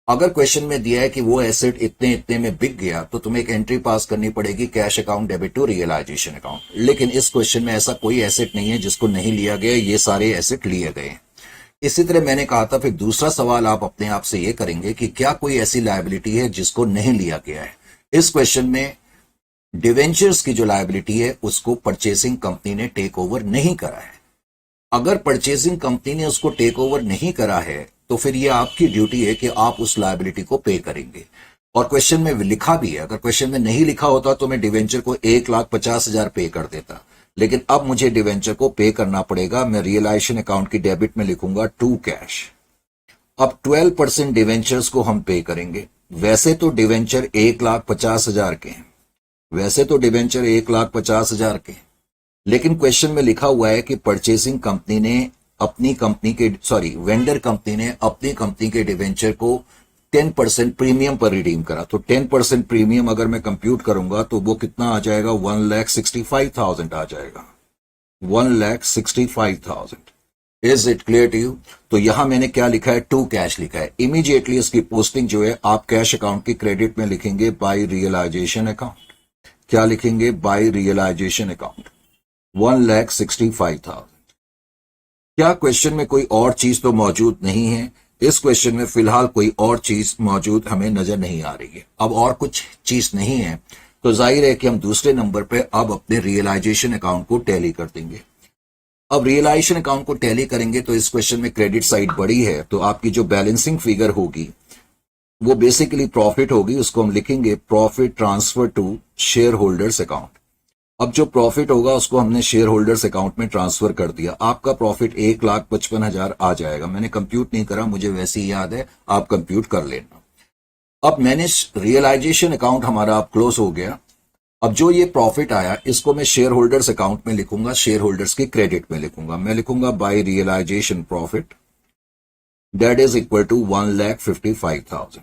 S1: अगर क्वेश्चन में दिया है कि वो एसेट इतने इतने में बिक गया, तो तुम्हें एक एंट्री पास करनी पड़ेगी, cash account debit to realisation account. लेकिन इस क्वेश्चन में ऐसा कोई एसेट नहीं है जिसको नहीं लिया गया, ये सारे एसेट लिए गए हैं। इसी तरह मैंने कहा था फिर दूसरा सवाल आप अपने आप से ये करेंगे कि क्या कोई ऐसी लायबिलिटी है जिसको नहीं लिया गया है। इस क्वेश्चन में डिवेंचर्स की जो लायबिलिटी है उसको परचेसिंग कंपनी ने टेक ओवर नहीं करा है। अगर परचेसिंग कंपनी ने उसको टेक ओवर नहीं करा है तो फिर ये आपकी ड्यूटी है कि आप उस लायबिलिटी को पे करेंगे। और क्वेश्चन में लिखा भी है, अगर क्वेश्चन में नहीं लिखा होता तो मैं डिवेंचर को 1,50,000 पे कर देता, लेकिन अब मुझे डिवेंचर को पे करना पड़ेगा। मैं रियलाइजेशन अकाउंट की डेबिट में लिखूंगा टू कैश। अब 12% डिवेंचर्स को हम पे करेंगे। वैसे तो डिवेंचर 1,50,000 के हैं, वैसे तो डिवेंचर 1,50,000 के हैं, लेकिन क्वेश्चन में लिखा हुआ है कि परचेसिंग कंपनी ने अपनी कंपनी के वेंडर कंपनी ने अपनी कंपनी के डिवेंचर को 10% प्रीमियम पर रिडीम करा। तो 10% प्रीमियम अगर मैं कंप्यूट करूंगा तो वो कितना आ जाएगा, 1,65,000 आ जाएगा, 1,65,000। Is it clear to you? तो यहां मैंने क्या लिखा है, टू कैश लिखा है। इमीडिएटली इसकी पोस्टिंग जो है आप कैश अकाउंट की क्रेडिट में लिखेंगे बाय रियलाइजेशन अकाउंट। क्या लिखेंगे, बाय रियलाइजेशन अकाउंट, 1,65,000। क्या क्वेश्चन में कोई और चीज तो मौजूद नहीं है? इस क्वेश्चन में फिलहाल कोई और चीज मौजूद हमें नजर नहीं आ रही है। अब और कुछ चीज नहीं है तो जाहिर है कि हम दूसरे नंबर पे अब अपने रियलाइजेशन अकाउंट को टैली कर देंगे। अब रियलाइजेशन अकाउंट को टैली करेंगे तो इस क्वेश्चन में क्रेडिट साइड बड़ी है, तो आपकी जो बैलेंसिंग फिगर होगी वो बेसिकली प्रॉफिट होगी। उसको हम लिखेंगे profit transfer to shareholders account. अब जो प्रॉफिट होगा उसको हमने शेयर होल्डर्स अकाउंट में ट्रांसफर कर दिया। आपका प्रॉफिट 1,55,000 आ जाएगा। मैंने कंप्यूट नहीं करा, मुझे वैसे ही याद है, आप कंप्यूट कर लेना। अब मैंने रियलाइजेशन अकाउंट हमारा अब क्लोज हो गया। अब जो ये प्रॉफिट आया इसको मैं शेयर होल्डर्स अकाउंट में लिखूंगा, शेयर होल्डर्स की क्रेडिट में लिखूंगा। मैं लिखूंगा by realisation profit, that is equal to 1,55,000।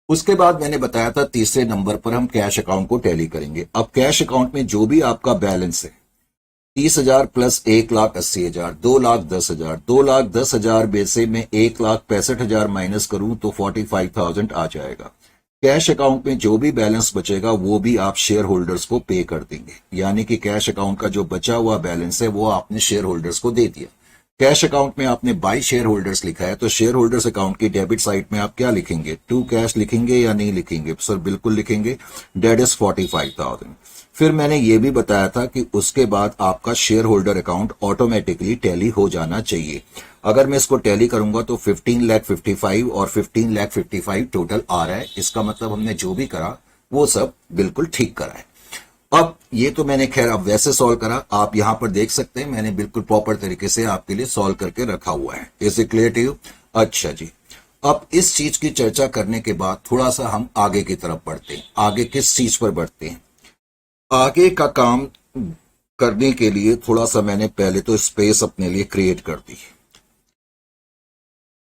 S1: उसके बाद मैंने बताया था तीसरे नंबर पर हम कैश अकाउंट को टैली करेंगे। अब कैश अकाउंट में जो भी आपका बैलेंस है, 30,000 प्लस 1,80,000, 2,10,000, 2,10,000 में से मैं 1,65,000 माइनस करूं तो 45,000 आ जाएगा। कैश अकाउंट में जो भी बैलेंस बचेगा वो भी आप शेयर होल्डर्स को पे कर देंगे, यानी कि कैश अकाउंट का जो बचा हुआ बैलेंस है वो आपने शेयर होल्डर्स को दे दिया। कैश अकाउंट में आपने बाय शेयर होल्डर्स लिखा है, तो शेयर होल्डर्स अकाउंट की डेबिट साइड में आप क्या लिखेंगे, टू कैश लिखेंगे या नहीं लिखेंगे? सर बिल्कुल लिखेंगे, डेट इज 45,000। फिर मैंने ये भी बताया था कि उसके बाद आपका share holder account automatically tally हो जाना चाहिए। अगर मैं इसको टैली करूंगा तो 15,55,000 और 15,55,000 टोटल आ रहा है। इसका मतलब हमने जो भी करा वो सब बिल्कुल ठीक करा है। अब ये तो मैंने खैर अब वैसे सॉल्व करा, आप यहां पर देख सकते हैं मैंने बिल्कुल प्रॉपर तरीके से आपके लिए सॉल्व करके रखा हुआ है। Is it clear to you? अच्छा जी, अब इस चीज की चर्चा करने के बाद थोड़ा सा हम आगे की तरफ बढ़ते हैं। आगे किस चीज पर बढ़ते हैं? आगे का काम करने के लिए थोड़ा सा मैंने पहले तो स्पेस अपने लिए क्रिएट कर दी,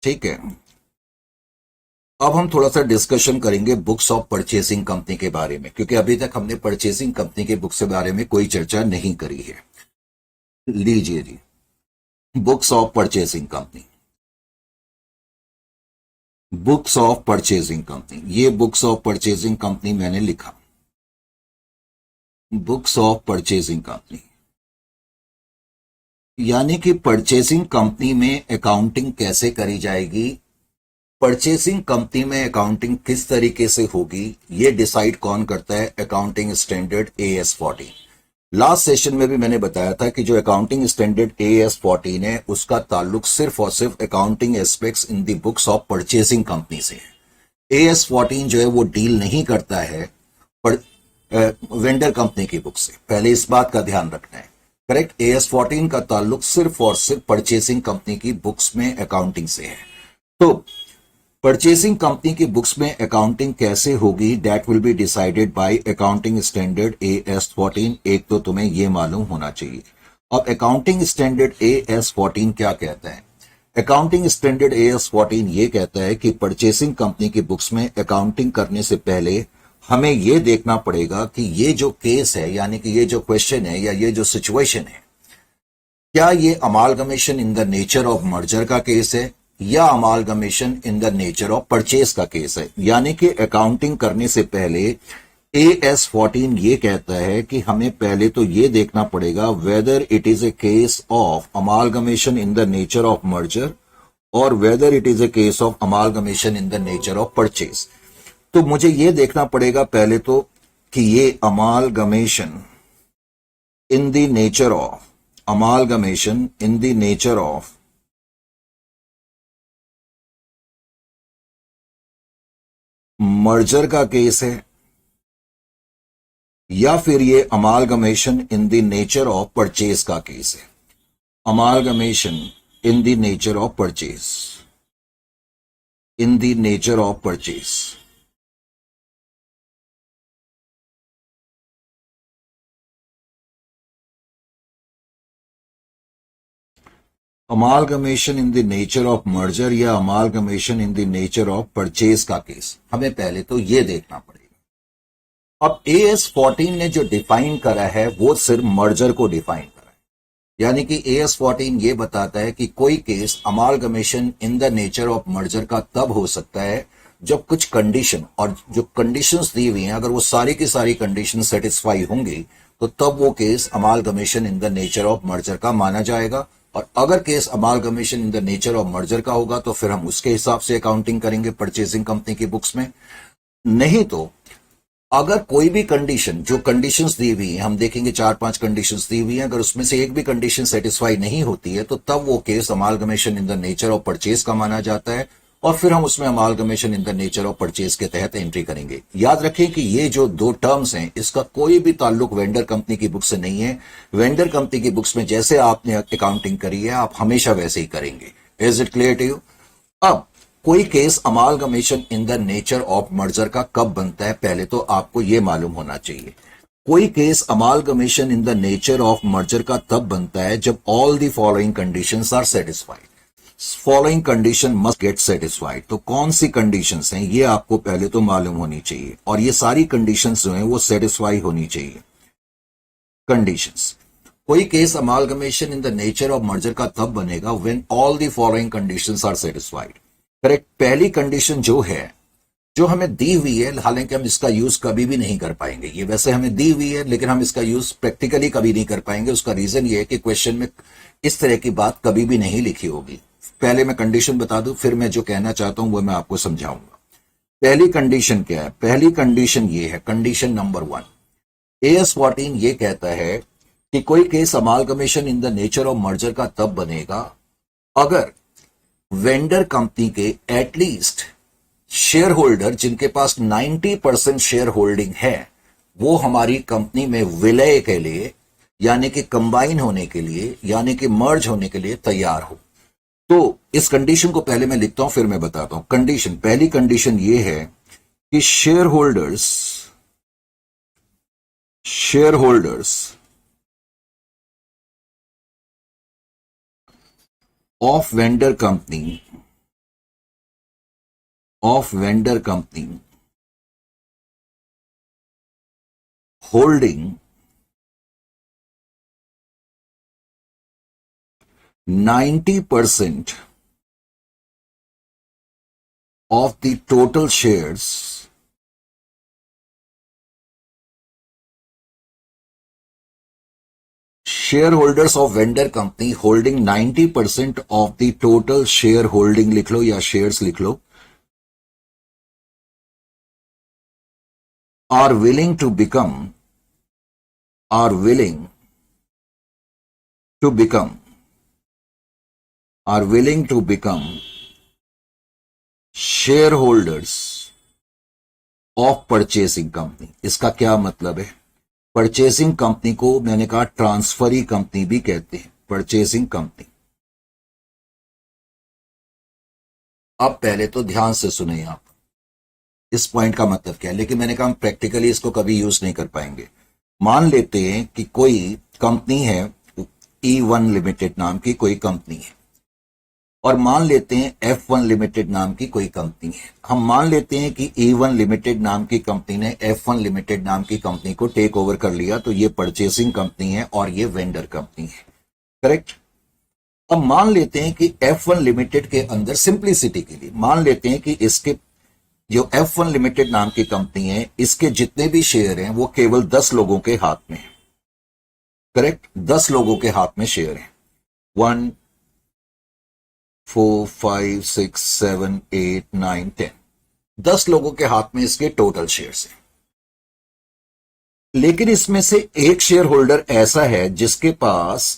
S1: ठीक है। अब हम थोड़ा सा डिस्कशन करेंगे बुक्स ऑफ परचेसिंग कंपनी के बारे में, क्योंकि अभी तक हमने परचेसिंग कंपनी के बुक्स के बारे में कोई चर्चा नहीं करी है। लीजिए जी, books of purchasing company, books of purchasing company, ये बुक्स ऑफ परचेसिंग कंपनी मैंने लिखा। बुक्स ऑफ परचेजिंग कंपनी, यानी कि परचेजिंग कंपनी में अकाउंटिंग कैसे करी जाएगी, परचेसिंग कंपनी में अकाउंटिंग किस तरीके से होगी, ये डिसाइड कौन करता है, accounting standard AS14। Last session में भी मैंने बताया था कि जो अकाउंटिंग स्टैंडर्ड AS14 है उसका ताल्लुक सिर्फ और सिर्फ accounting aspects in the books of purchasing company से है। AS14 जो है वो डील नहीं करता है पर वेंडर कंपनी की बुक से, पहले इस बात का ध्यान रखना है। करेक्ट, AS14 का ताल्लुक सिर्फ और सिर्फ परचेसिंग कंपनी की बुक्स में अकाउंटिंग से है। तो परचेसिंग कंपनी की बुक्स में अकाउंटिंग कैसे होगी, that will be decided by accounting standard AS14। एक तो तुम्हें यह मालूम होना चाहिए। अब अकाउंटिंग स्टैंडर्ड AS14 क्या कहता है? अकाउंटिंग स्टैंडर्ड AS14 ये कहता है कि परचेसिंग कंपनी की बुक्स में अकाउंटिंग करने से पहले हमें यह देखना पड़ेगा कि ये जो केस है, यानी कि ये जो क्वेश्चन है या ये जो सिचुएशन है, क्या ये amalgamation in the nature of merger का केस है या amalgamation in the nature of purchase का केस है। यानी कि अकाउंटिंग करने से पहले AS14 ये कहता है कि हमें पहले तो ये देखना पड़ेगा whether it is a case of amalgamation in the nature of merger और whether it is a case of amalgamation in the nature of purchase. तो मुझे ये देखना पड़ेगा पहले तो कि ये amalgamation in the nature of amalgamation in the nature of merger का केस है या फिर ये amalgamation in the nature of purchase का केस है। Amalgamation in the nature of purchase, in the nature of purchase. Amalgamation in the nature of merger या amalgamation in the nature of purchase का case, हमें पहले तो यह देखना पड़ेगा। अब AS14 ने जो डिफाइन करा है वो सिर्फ मर्जर को डिफाइन करा है, यानी कि AS14 ये बताता है कि कोई case amalgamation in the nature of merger का तब हो सकता है जब कुछ कंडीशन, और जो कंडीशंस दी हुई हैं अगर वो सारी की सारी कंडीशन सेटिस्फाई होंगी तो तब वो case amalgamation in the nature of merger का माना जाएगा। और अगर case amalgamation in the nature of merger का होगा तो फिर हम उसके हिसाब से अकाउंटिंग करेंगे परचेजिंग कंपनी की बुक्स में। नहीं तो अगर कोई भी कंडीशन, जो कंडीशंस दी हुई हैं, हम देखेंगे 4-5 कंडीशंस दी हुई हैं, अगर उसमें से एक भी कंडीशन सेटिस्फाई नहीं होती है तो तब वो case amalgamation in the nature of purchase का माना जाता है और फिर हम उसमें amalgamation in the nature of purchase के तहत एंट्री करेंगे। याद रखें कि ये जो दो टर्म्स हैं इसका कोई भी ताल्लुक वेंडर कंपनी की बुक से नहीं है। वेंडर कंपनी की बुक्स में जैसे आपने अकाउंटिंग करी है आप हमेशा वैसे ही करेंगे। Is it clear to you? अब कोई case amalgamation in the nature of merger का कब बनता है, पहले तो आपको यह मालूम होना चाहिए। कोई case amalgamation in the nature of merger का तब बनता है जब all the following conditions are satisfied. Following condition must get satisfied. तो कौन सी कंडीशंस हैं ये आपको पहले तो मालूम होनी चाहिए और ये सारी कंडीशंस जो हैं वो सेटिस्फाई होनी चाहिए। कंडीशंस, कोई case amalgamation in the nature of merger का तब बनेगा when all the following conditions are satisfied. Correct, पहली कंडीशन जो है, जो हमें दी हुई है, हालांकि हम इसका यूज कभी भी नहीं कर पाएंगे, ये वैसे हमें दी हुई है लेकिन हम इसका यूज प्रैक्टिकली कभी नहीं कर पाएंगे। उसका रीजन ये है कि क्वेश्चन में इस तरह की बात कभी भी नहीं लिखी होगी। पहले मैं कंडीशन बता दूं फिर मैं जो कहना चाहता हूं वो मैं आपको समझाऊंगा। पहली कंडीशन क्या है? पहली कंडीशन ये है, कंडीशन नंबर 1, AS14 ये कहता है कि कोई case amalgamation in the nature of merger का तब बनेगा अगर वेंडर कंपनी के एटलीस्ट शेयर होल्डर जिनके पास 90% शेयर होल्डिंग है वो हमारी कंपनी में विलय के लिए, यानी कि कंबाइन होने के लिए, यानी कि मर्ज होने के लिए तैयार हो। तो इस कंडीशन को पहले मैं लिखता हूं फिर मैं बताता हूं। कंडीशन, पहली कंडीशन ये है कि share holders of vendor company holding 90% of the total shares share holders of vendor company holding 90% of the total share holding लिख लो या शेयर्स लिख लो, are willing to become are willing to become shareholders of purchasing company. इसका क्या मतलब है? Purchasing company को मैंने कहा ट्रांसफरी कंपनी भी कहते हैं, परचेसिंग कंपनी। अब पहले तो ध्यान से सुने आप इस पॉइंट का मतलब क्या है, लेकिन मैंने कहा हम प्रैक्टिकली इसको कभी यूज नहीं कर पाएंगे। मान लेते हैं कि कोई कंपनी है, E1 लिमिटेड नाम की कोई कंपनी है, और मान लेते हैं F1 लिमिटेड नाम की कोई कंपनी है। हम मान लेते हैं कि E1 लिमिटेड नाम की कंपनी ने F1 लिमिटेड नाम की कंपनी को टेक ओवर कर लिया, तो ये परचेसिंग कंपनी है और ये वेंडर कंपनी है, करेक्ट। अब मान लेते हैं कि F1 लिमिटेड के अंदर सिंप्लिसिटी के लिए मान लेते हैं कि इसके जो F1 लिमिटेड नाम की कंपनी है, इसके जितने भी शेयर हैं वो केवल 10 लोगों के हाथ में है, करेक्ट। 10 लोगों के हाथ में शेयर है। 1 4 5 6 7 8 9 10 10 लोगों के हाथ में इसके टोटल शेयर्स हैं। लेकिन इसमें से एक शेयर होल्डर ऐसा है जिसके पास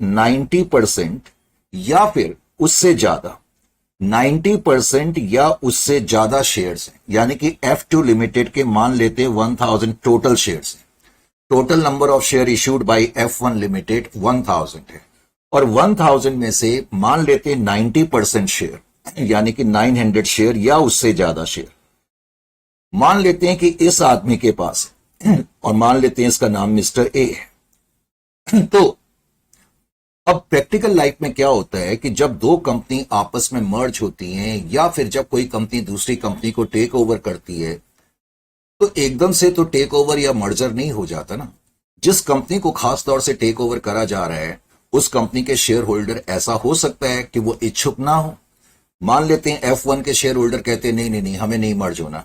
S1: 90% या फिर उससे ज्यादा 90% या उससे ज्यादा शेयर्स हैं, यानी कि F2 लिमिटेड के मान लेते 1000 टोटल शेयर्स हैं। Total number of share issued by F1 limited 1000 है, और 1000 में से मान लेते 90% शेयर यानी कि 900 शेयर या उससे ज्यादा शेयर मान लेते हैं कि इस आदमी के पास है, और मान लेते हैं इसका नाम मिस्टर ए है। तो अब प्रैक्टिकल लाइफ में क्या होता है कि जब दो कंपनी आपस में मर्ज होती हैं या फिर जब कोई कंपनी दूसरी कंपनी को टेक ओवर करती है, तो एकदम से तो टेक ओवर या मर्जर नहीं हो जाता ना। जिस कंपनी को खास तौर से टेक ओवर करा जा रहा है उस कंपनी के शेयर होल्डर ऐसा हो सकता है कि वो इच्छुक ना हो। मान लेते हैं F1 के शेयर होल्डर कहते हैं नहीं नहीं नहीं, हमें नहीं मर्ज होना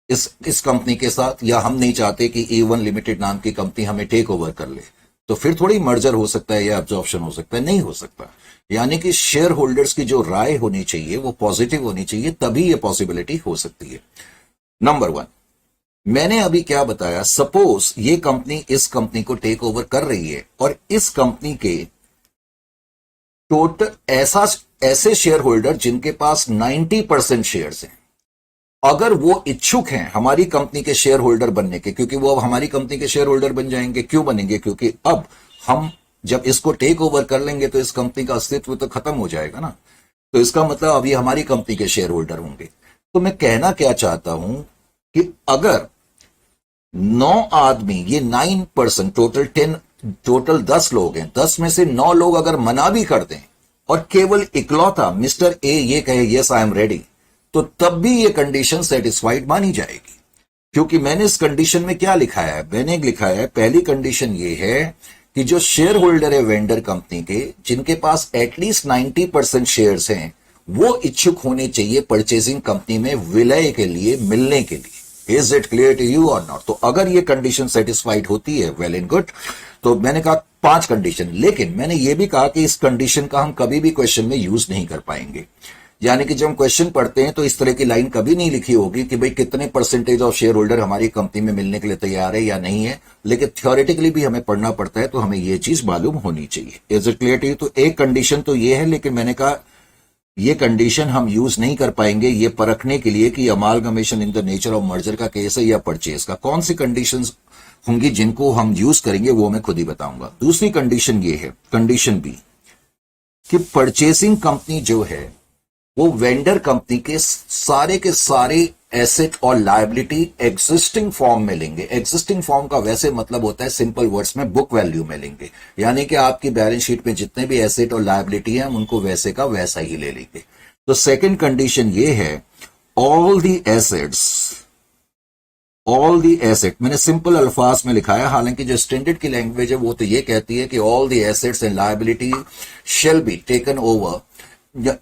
S1: इस कंपनी के साथ, या हम नहीं चाहते कि E1 लिमिटेड नाम की कंपनी हमें टेक ओवर कर ले, तो फिर थोड़ी मर्जर हो सकता है या एब्जॉर्प्शन हो सकता है, नहीं हो सकता। यानी कि शेयर होल्डर्स की जो राय होनी चाहिए वो पॉजिटिव होनी चाहिए, तभी ये पॉसिबिलिटी हो सकती है। नंबर 1, मैंने अभी क्या बताया, सपोज ये कंपनी इस कंपनी को टेक ओवर कर रही है और इस कंपनी के टोटल ऐसे शेयर होल्डर जिनके पास 90% शेयर्स हैं, अगर वो इच्छुक हैं हमारी कंपनी के शेयर होल्डर बनने के, क्योंकि वो अब हमारी कंपनी के शेयर होल्डर बन जाएंगे। क्यों बनेंगे? क्योंकि अब हम जब इसको टेक ओवर कर लेंगे तो इस कंपनी का अस्तित्व तो खत्म हो जाएगा ना, तो इसका मतलब अभी हमारी कंपनी के शेयर होल्डर होंगे। तो मैं कहना क्या चाहता हूं कि अगर 9 आदमी, ये 9% टोटल 10 लोग हैं, 10 में से 9 लोग अगर मना भी कर दें और केवल इकलौता मिस्टर ए ये कहे यस आई एम रेडी, तो तब भी ये कंडीशन सेटिस्फाइड मानी जाएगी। क्योंकि मैंने इस कंडीशन में क्या लिखा है, मैंने लिखा है पहली कंडीशन ये है कि जो शेयर होल्डर है वेंडर कंपनी के, जिनके पास एटलीस्ट 90% शेयर्स हैं, वो इच्छुक होने चाहिए परचेसिंग कंपनी में विलय के लिए, मिलने के लिए। Is it clear to you और नॉट? तो अगर ये कंडीशन सेटिस्फाइड होती है, वेल एंड गुड। तो मैंने कहा 5 कंडीशन, लेकिन मैंने ये भी कहा कि इस कंडीशन का हम कभी भी क्वेश्चन में यूज नहीं कर पाएंगे। यानी कि जब हम क्वेश्चन पढ़ते हैं तो इस तरह की लाइन कभी नहीं लिखी होगी कि भाई कितने परसेंटेज ऑफ शेयर होल्डर हमारी कंपनी में मिलने के लिए तैयार है या नहीं है, लेकिन थ्योरेटिकली भी हमें पढ़ना पड़ता है, तो हमें यह चीज मालूम होनी चाहिए। Is it clear to you? तो एक कंडीशन तो ये है, लेकिन मैंने कहा ये कंडीशन हम यूज नहीं कर पाएंगे ये परखने के लिए कि amalgamation in the nature of merger का केस है या परचेज का। कौन सी कंडीशंस होंगी जिनको हम यूज करेंगे वो मैं खुद ही बताऊंगा। दूसरी कंडीशन ये है, कंडीशन बी, कि परचेसिंग कंपनी जो है वो वेंडर कंपनी के सारे एसेट और लायबिलिटी एग्जिस्टिंग फॉर्म में लेंगे। एग्जिस्टिंग फॉर्म का वैसे मतलब होता है सिंपल वर्ड्स में बुक वैल्यू में लेंगे, यानी कि आपकी बैलेंस शीट में जितने भी एसेट और लायबिलिटी है हम उनको वैसे का वैसा ही ले लेंगे। तो सेकंड कंडीशन ये है, ऑल दी एसेट, मैंने सिंपल अल्फाज में लिखा है, हालांकि जो स्टैंडर्ड की लैंग्वेज है वो तो ये कहती है कि all the assets and liability shall be taken over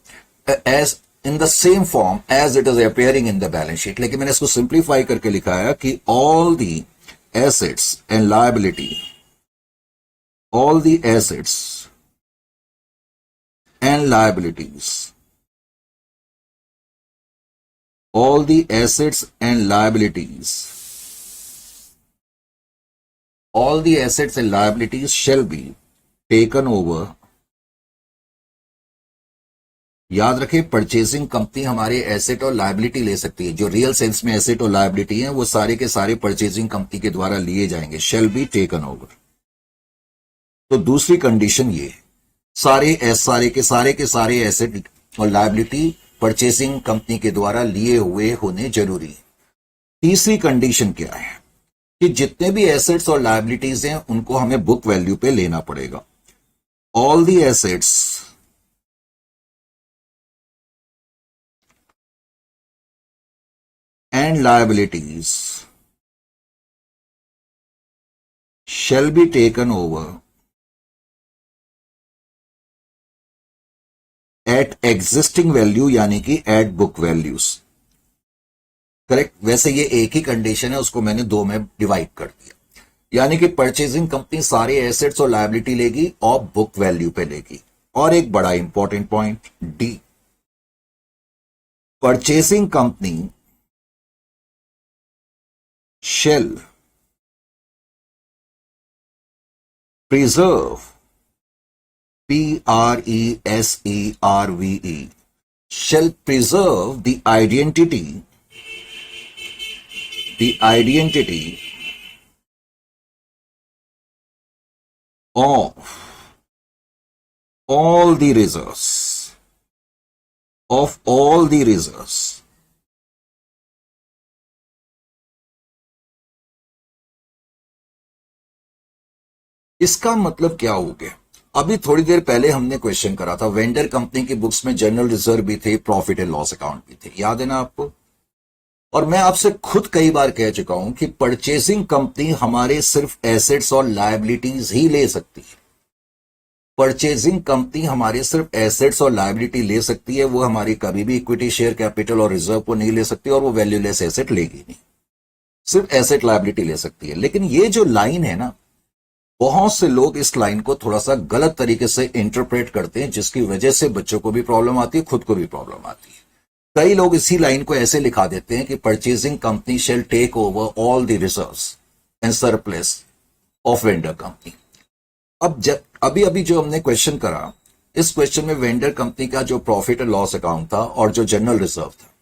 S1: as in the same form as it is appearing in the balance sheet। लेकिन मैंने इसको सिंप्लीफाई करके लिखा है कि all the assets and liability all the assets and liabilities, all the assets and liabilities, all the assets and liabilities shall be taken over. याद रखें, purchasing company हमारे एसेट और लायबिलिटी ले सकती है। जो रियल सेंस में एसेट और लायबिलिटी है वो सारे के सारे परचेजिंग कंपनी के द्वारा लिए जाएंगे, शेल बी टेकन ओवर। तो दूसरी कंडीशन ये, सारे के सारे एसेट और लायबिलिटी परचेजिंग कंपनी के द्वारा लिए हुए होने जरूरी। तीसरी कंडीशन क्या है कि जितने भी एसेट्स और लायबिलिटीज हैं उनको हमें बुक वैल्यू पे लेना पड़ेगा। All the assets and liabilities shall be taken over at existing value, यानी कि at book values। करेक्ट। वैसे ये एक ही कंडीशन है, उसको मैंने दो में डिवाइड कर दिया, यानी कि परचेजिंग कंपनी सारे एसेट्स और लायबिलिटी लेगी और बुक वैल्यू पे लेगी। और एक बड़ा important point D, purchasing company shall preserve, Preserve, shall preserve the identity of all the reserves, of all the reserves, इसका मतलब क्या हो गया? अभी थोड़ी देर पहले हमने क्वेश्चन करा था, वेंडर कंपनी की बुक्स में जनरल रिजर्व भी थे, प्रॉफिट एंड लॉस अकाउंट भी थे, याद है ना आपको? और मैं आपसे खुद कई बार कह चुका हूं कि परचेजिंग कंपनी हमारे सिर्फ एसेट्स और लायबिलिटीज ही ले सकती है। परचेजिंग कंपनी हमारे सिर्फ एसेट्स और लायबिलिटी ले सकती है, वो हमारी कभी भी इक्विटी, शेयर कैपिटल और रिजर्व को नहीं ले सकती, और वो वैल्यूलेस एसेट लेगी नहीं, सिर्फ एसेट लायबिलिटी ले सकती है। लेकिन ये जो लाइन है ना, बहुत से लोग इस लाइन को थोड़ा सा गलत तरीके से इंटरप्रेट करते हैं, जिसकी वजह से बच्चों को भी प्रॉब्लम आती है, खुद को भी प्रॉब्लम आती है। कई लोग इसी लाइन को ऐसे लिखा देते हैं कि purchasing company shall take over all the reserves and surplus of vendor company. अब अभी जो हमने क्वेश्चन करा, इस क्वेश्चन में वेंडर कंपनी का जो प्रॉफिट एंड लॉस अकाउंट था और जो जनरल रिजर्व था,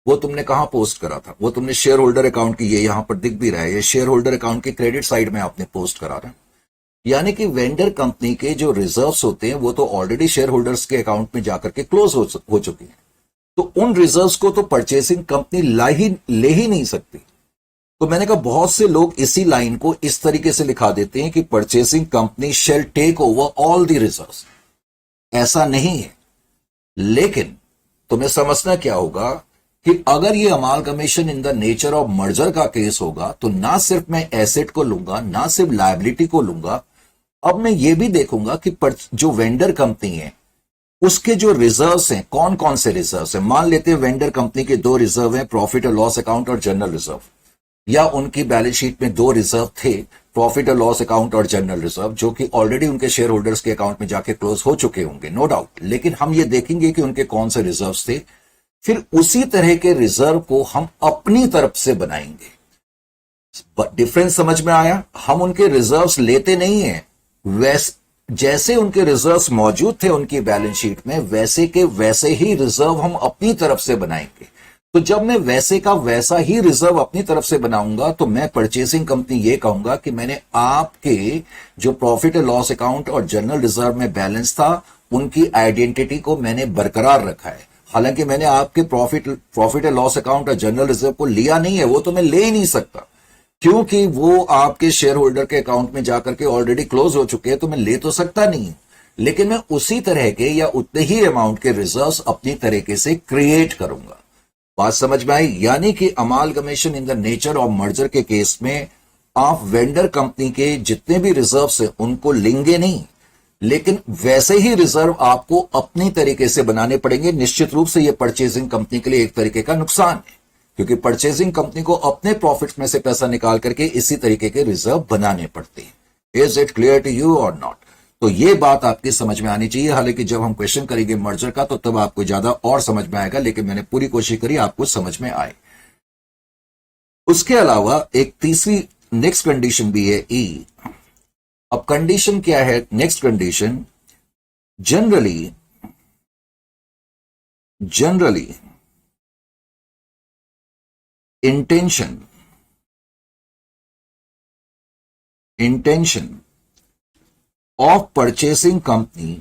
S1: वो तुमने कहां पोस्ट करा था? वो तुमने शेयर होल्डर अकाउंट की, ये यहां पर दिख भी रहा है, ये शेयर होल्डर अकाउंट की क्रेडिट साइड में आपने पोस्ट करा रहा है। यानी कि वेंडर कंपनी के जो रिजर्व्स होते हैं वो तो ऑलरेडी शेयर होल्डर्स के अकाउंट में जाकर के क्लोज हो चुके हैं, तो उन रिजर्व्स को तो परचेसिंग कंपनी ले ही नहीं सकती। तो मैंने कहा बहुत से लोग इसी लाइन को इस तरीके से लिखा देते हैं कि purchasing company shall take over all the reserves. ऐसा नहीं है। लेकिन तुम्हें समझना क्या होगा कि अगर ये amalgamation in the nature of merger का केस होगा, तो ना सिर्फ मैं एसेट को लूंगा, ना सिर्फ लायबिलिटी को लूंगा, अब मैं ये भी देखूंगा कि जो वेंडर कंपनी है उसके जो रिजर्व्स हैं, कौन कौन से रिजर्व्स हैं। मान लेते हैं वेंडर कंपनी के दो रिजर्व हैं, प्रॉफिट और लॉस अकाउंट और जनरल रिजर्व, या उनकी बैलेंस शीट में दो रिजर्व थे, प्रॉफिट और लॉस अकाउंट और जनरल रिजर्व, जो कि ऑलरेडी उनके शेयर होल्डर्स के अकाउंट में जाके क्लोज हो चुके होंगे, नो डाउट। लेकिन हम ये देखेंगे कि उनके कौन से रिजर्व थे, फिर उसी तरह के रिजर्व को हम अपनी तरफ से बनाएंगे। डिफरेंस समझ में आया? हम उनके रिजर्व्स लेते नहीं हैं, जैसे उनके रिजर्व्स मौजूद थे उनकी बैलेंस शीट में, वैसे के वैसे ही रिजर्व हम अपनी तरफ से बनाएंगे। तो जब मैं वैसे का वैसा ही रिजर्व अपनी तरफ से बनाऊंगा, तो मैं परचेसिंग कंपनी ये कहूंगा कि मैंने आपके जो प्रॉफिट एंड लॉस अकाउंट और जनरल रिजर्व में बैलेंस था, उनकी आइडेंटिटी को मैंने बरकरार रखा है। हालांकि मैंने आपके प्रॉफिट एंड लॉस अकाउंट और जनरल रिजर्व को लिया नहीं है, वो तो मैं ले ही नहीं सकता, क्योंकि वो आपके शेयर होल्डर के अकाउंट में जाकर के ऑलरेडी क्लोज हो चुके हैं, तो मैं ले तो सकता नहीं। लेकिन मैं उसी तरह के या उतने ही अमाउंट के रिजर्व्स अपनी तरीके से क्रिएट करूंगा। बात समझ में आई? यानी कि amalgamation in the nature of merger के केस में आप वेंडर कंपनी के जितने भी रिजर्व्स हैं उनको लेंगे नहीं, लेकिन वैसे ही रिजर्व आपको अपनी तरीके से बनाने पड़ेंगे। निश्चित रूप से यह परचेजिंग कंपनी के लिए एक तरीके का नुकसान है, क्योंकि परचेजिंग कंपनी को अपने प्रॉफिट्स में से पैसा निकाल करके इसी तरीके के रिजर्व बनाने पड़ते हैं। Is it clear to you और नॉट? तो ये बात आपकी समझ में आनी चाहिए। हालांकि जब हम क्वेश्चन करेंगे मर्जर का तो तब आपको ज्यादा और समझ में आएगा, लेकिन मैंने पूरी कोशिश करी आपको समझ में आए। उसके अलावा एक तीसरी नेक्स्ट कंडीशन भी है ई। अब कंडीशन क्या है? Next condition, generally intention of purchasing company,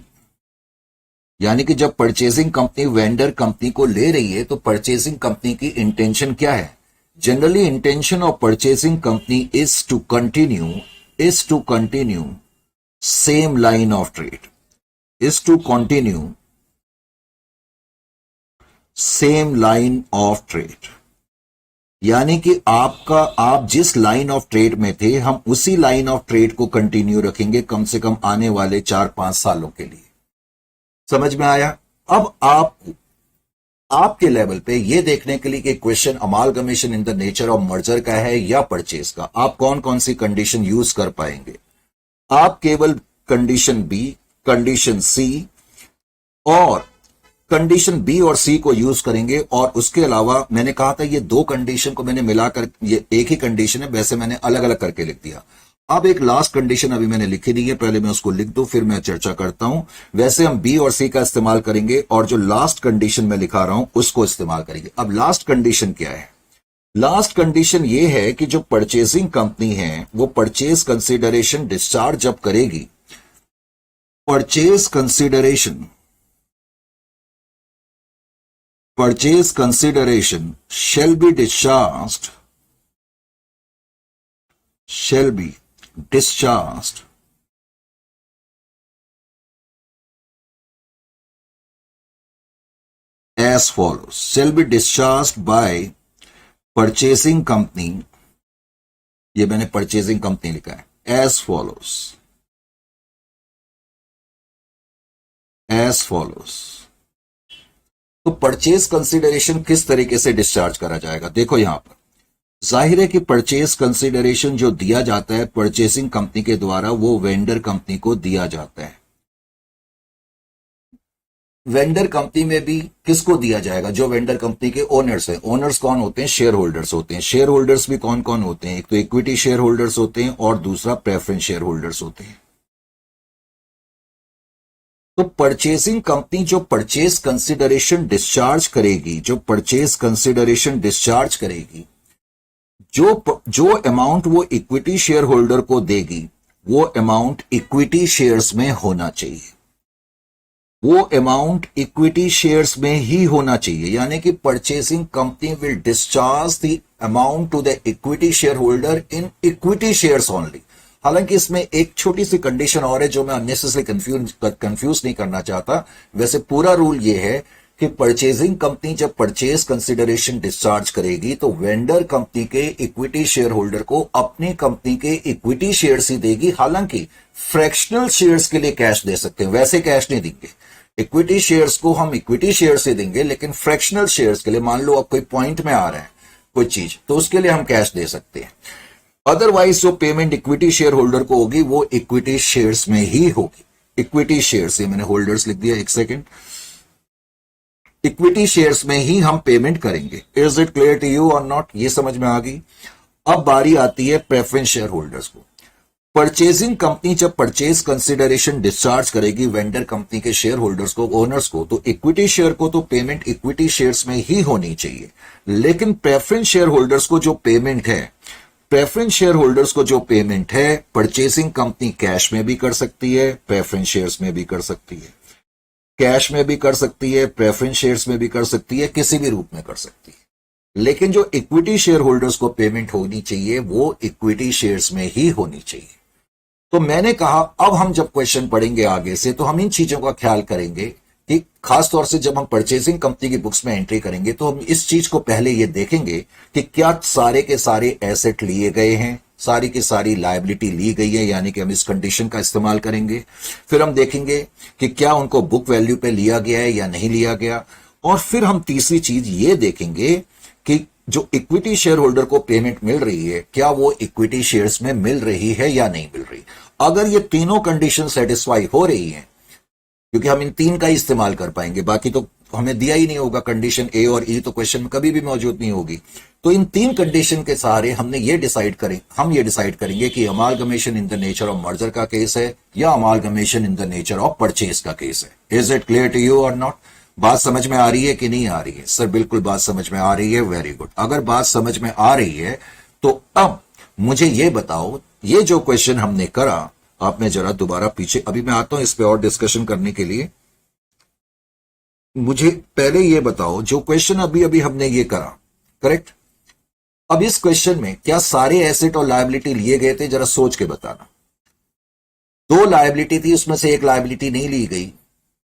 S1: यानी कि जब परचेसिंग कंपनी वेंडर कंपनी को ले रही है तो परचेसिंग कंपनी की इंटेंशन क्या है? Generally intention of purchasing company is to continue same line of trade, is to continue same line of trade, यानी कि आप जिस लाइन ऑफ ट्रेड में थे हम उसी लाइन ऑफ ट्रेड को कंटिन्यू रखेंगे कम से कम आने वाले 4-5 सालों के लिए। समझ में आया? अब आपके लेवल पे ये देखने के लिए कि question amalgamation in the nature of merger का है या परचेज का, आप कौन कौन सी कंडीशन यूज कर पाएंगे? आप केवल कंडीशन बी, कंडीशन सी और कंडीशन बी और सी को यूज करेंगे। और उसके अलावा मैंने कहा था ये दो कंडीशन को मैंने मिलाकर, ये एक ही कंडीशन है, वैसे मैंने अलग अलग करके लिख दिया। अब एक लास्ट कंडीशन अभी मैंने लिखी दी है, पहले मैं उसको लिख दूं फिर मैं चर्चा करता हूं। वैसे हम बी और सी का इस्तेमाल करेंगे और जो लास्ट कंडीशन मैं लिखा रहा हूं उसको इस्तेमाल करेंगे। अब लास्ट कंडीशन क्या है? लास्ट कंडीशन ये है कि जो परचेसिंग कंपनी है वो परचेज कंसिडरेशन डिस्चार्ज जब करेगी, purchase consideration shall be discharged as follows, shall be discharged by purchasing company, ये मैंने परचेसिंग कंपनी लिखा है, as follows तो परचेज कंसिडरेशन किस तरीके से डिस्चार्ज करा जाएगा? देखो यहां पर जाहिर है कि परचेज कंसिडरेशन जो दिया जाता है परचेसिंग कंपनी के द्वारा वो वेंडर कंपनी को दिया जाता है। वेंडर कंपनी में भी किसको दिया जाएगा? जो वेंडर कंपनी के ओनर्स हैं। ओनर्स कौन होते हैं? शेयर होल्डर्स होते हैं। शेयर होल्डर्स भी कौन कौन होते हैं? एक तो इक्विटी शेयर होल्डर्स होते हैं और दूसरा प्रेफरेंस शेयर होल्डर्स होते हैं। तो परचेसिंग कंपनी जो परचेज कंसिडरेशन डिस्चार्ज करेगी, जो अमाउंट वो इक्विटी शेयर होल्डर को देगी वो अमाउंट इक्विटी शेयर्स में होना चाहिए, वो अमाउंट इक्विटी शेयर्स में ही होना चाहिए। यानी कि purchasing company will discharge the amount to the equity shareholder in equity shares only. हालांकि इसमें एक छोटी सी कंडीशन और है जो मैं अननेसेसरी कंफ्यूज नहीं करना चाहता। वैसे पूरा रूल ये है कि परचेजिंग कंपनी जब परचेज कंसिडरेशन डिस्चार्ज करेगी तो वेंडर कंपनी के इक्विटी शेयर होल्डर को अपनी कंपनी के इक्विटी शेयर्स ही देगी। हालांकि फ्रैक्शनल शेयर्स के लिए कैश दे सकते हैं, वैसे कैश नहीं देंगे। इक्विटी शेयर्स को हम इक्विटी शेयर्स ही देंगे, लेकिन फ्रैक्शनल शेयर्स के लिए, मान लो अब कोई पॉइंट में आ रहा है कोई चीज, तो उसके लिए हम कैश दे सकते हैं। अदरवाइज जो पेमेंट इक्विटी शेयर होल्डर को होगी वो इक्विटी शेयर्स में ही होगी। इक्विटी शेयर्स, ये मैंने होल्डर्स लिख दिया, एक सेकेंड, इक्विटी शेयर्स में ही हम पेमेंट करेंगे। Is it clear to you और नॉट? ये समझ में आ गई। अब बारी आती है प्रेफरेंस शेयर होल्डर्स को। परचेजिंग कंपनी जब परचेज कंसिडरेशन डिस्चार्ज करेगी वेंडर कंपनी के शेयर होल्डर्स को, ओनर्स को, तो इक्विटी शेयर को तो पेमेंट इक्विटी शेयर्स में ही होनी चाहिए। लेकिन प्रेफरेंस शेयर होल्डर्स को जो पेमेंट है, प्रेफरेंस शेयर होल्डर्स को जो पेमेंट है, परचेसिंग कंपनी कैश में भी कर सकती है, प्रेफरेंस शेयर्स में भी कर सकती है, कैश में भी कर सकती है, प्रेफरेंस शेयर्स में भी कर सकती है, किसी भी रूप में कर सकती है। लेकिन जो इक्विटी शेयर होल्डर्स को पेमेंट होनी चाहिए वो इक्विटी शेयर्स में ही होनी चाहिए। तो मैंने कहा अब हम जब क्वेश्चन पढ़ेंगे आगे से तो हम इन चीजों का ख्याल करेंगे कि खासतौर से जब हम परचेसिंग कंपनी की बुक्स में एंट्री करेंगे तो हम इस चीज को पहले ये देखेंगे कि क्या सारे के सारे एसेट लिए गए हैं, सारी की सारी लायबिलिटी ली गई है, यानी कि हम इस कंडीशन का इस्तेमाल करेंगे। फिर हम देखेंगे कि क्या उनको बुक वैल्यू पे लिया गया है या नहीं लिया गया। और फिर हम तीसरी चीज ये देखेंगे कि जो इक्विटी शेयर होल्डर को पेमेंट मिल रही है क्या वो इक्विटी शेयर्स में मिल रही है या नहीं मिल रही। अगर ये तीनों कंडीशन सेटिस्फाई हो रही हैं, क्योंकि हम इन तीन का ही इस्तेमाल कर पाएंगे, बाकी तो हमें दिया ही नहीं होगा, कंडीशन ए और ई तो क्वेश्चन में कभी भी मौजूद नहीं होगी। तो इन तीन कंडीशन के सहारे हम ये डिसाइड करेंगे कि amalgamation in the nature of merger का केस है या amalgamation in the nature of purchase का केस है। Is it clear to you और नॉट? बात समझ में आ रही है कि नहीं आ रही है? सर बिल्कुल बात समझ में आ रही है, वेरी गुड। अगर बात समझ में आ रही है तो अब मुझे ये बताओ, ये जो क्वेश्चन हमने करा, आपने जरा दोबारा पीछे, अभी मैं आता हूं इस पे और डिस्कशन करने के लिए। मुझे पहले ये बताओ, जो क्वेश्चन अभी अभी हमने ये करा, करेक्ट? अब इस क्वेश्चन में क्या सारे एसेट और लायबिलिटी लिए गए थे? जरा सोच के बताना। दो लायबिलिटी थी, उसमें से एक लायबिलिटी नहीं ली गई,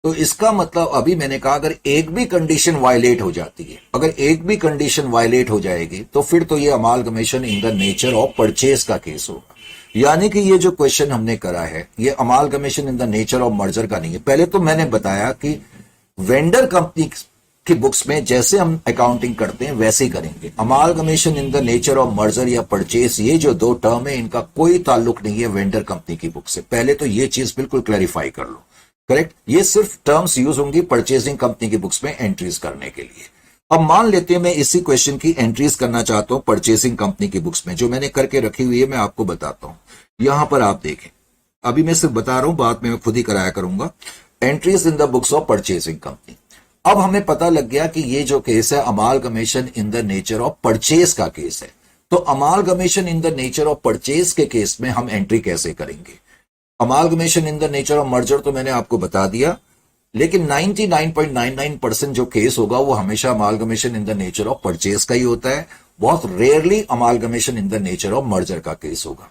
S1: तो इसका मतलब अभी मैंने कहा अगर एक भी कंडीशन वायलेट हो जाती है, अगर एक भी कंडीशन वायलेट हो जाएगी तो फिर तो ये amalgamation in the nature of purchase का केस होगा। यानी कि ये जो क्वेश्चन हमने करा है ये amalgamation in the nature of merger का नहीं है। पहले तो मैंने बताया कि वेंडर कंपनी की बुक्स में जैसे हम अकाउंटिंग करते हैं वैसे ही करेंगे। Amalgamation in the nature of merger या परचेज, ये जो दो टर्म है इनका कोई ताल्लुक नहीं है वेंडर कंपनी की बुक से। पहले तो ये चीज बिल्कुल क्लैरिफाई कर लो, करेक्ट? ये सिर्फ टर्म्स यूज होंगी परचेजिंग कंपनी की बुक्स में एंट्रीज करने के लिए। अब मान लेते हैं मैं इसी क्वेश्चन की एंट्रीज करना चाहता हूं परचेसिंग कंपनी की बुक्स में, जो मैंने करके रखी हुई है, मैं आपको बताता हूं। यहां पर आप देखें, अभी मैं सिर्फ बता रहा हूं, बाद में मैं खुद ही कराया करूंगा। Entries in the books of purchasing company. अब हमें पता लग गया कि ये जो केस है amalgamation in the nature of purchase का केस है। तो amalgamation in the nature of purchase के केस में हम एंट्री कैसे करेंगे? Amalgamation in the nature of merger तो मैंने आपको बता दिया, लेकिन 99.99% जो केस होगा वो हमेशा amalgamation in the nature of purchase का ही होता है। बहुत rarely amalgamation in the nature of merger का केस होगा,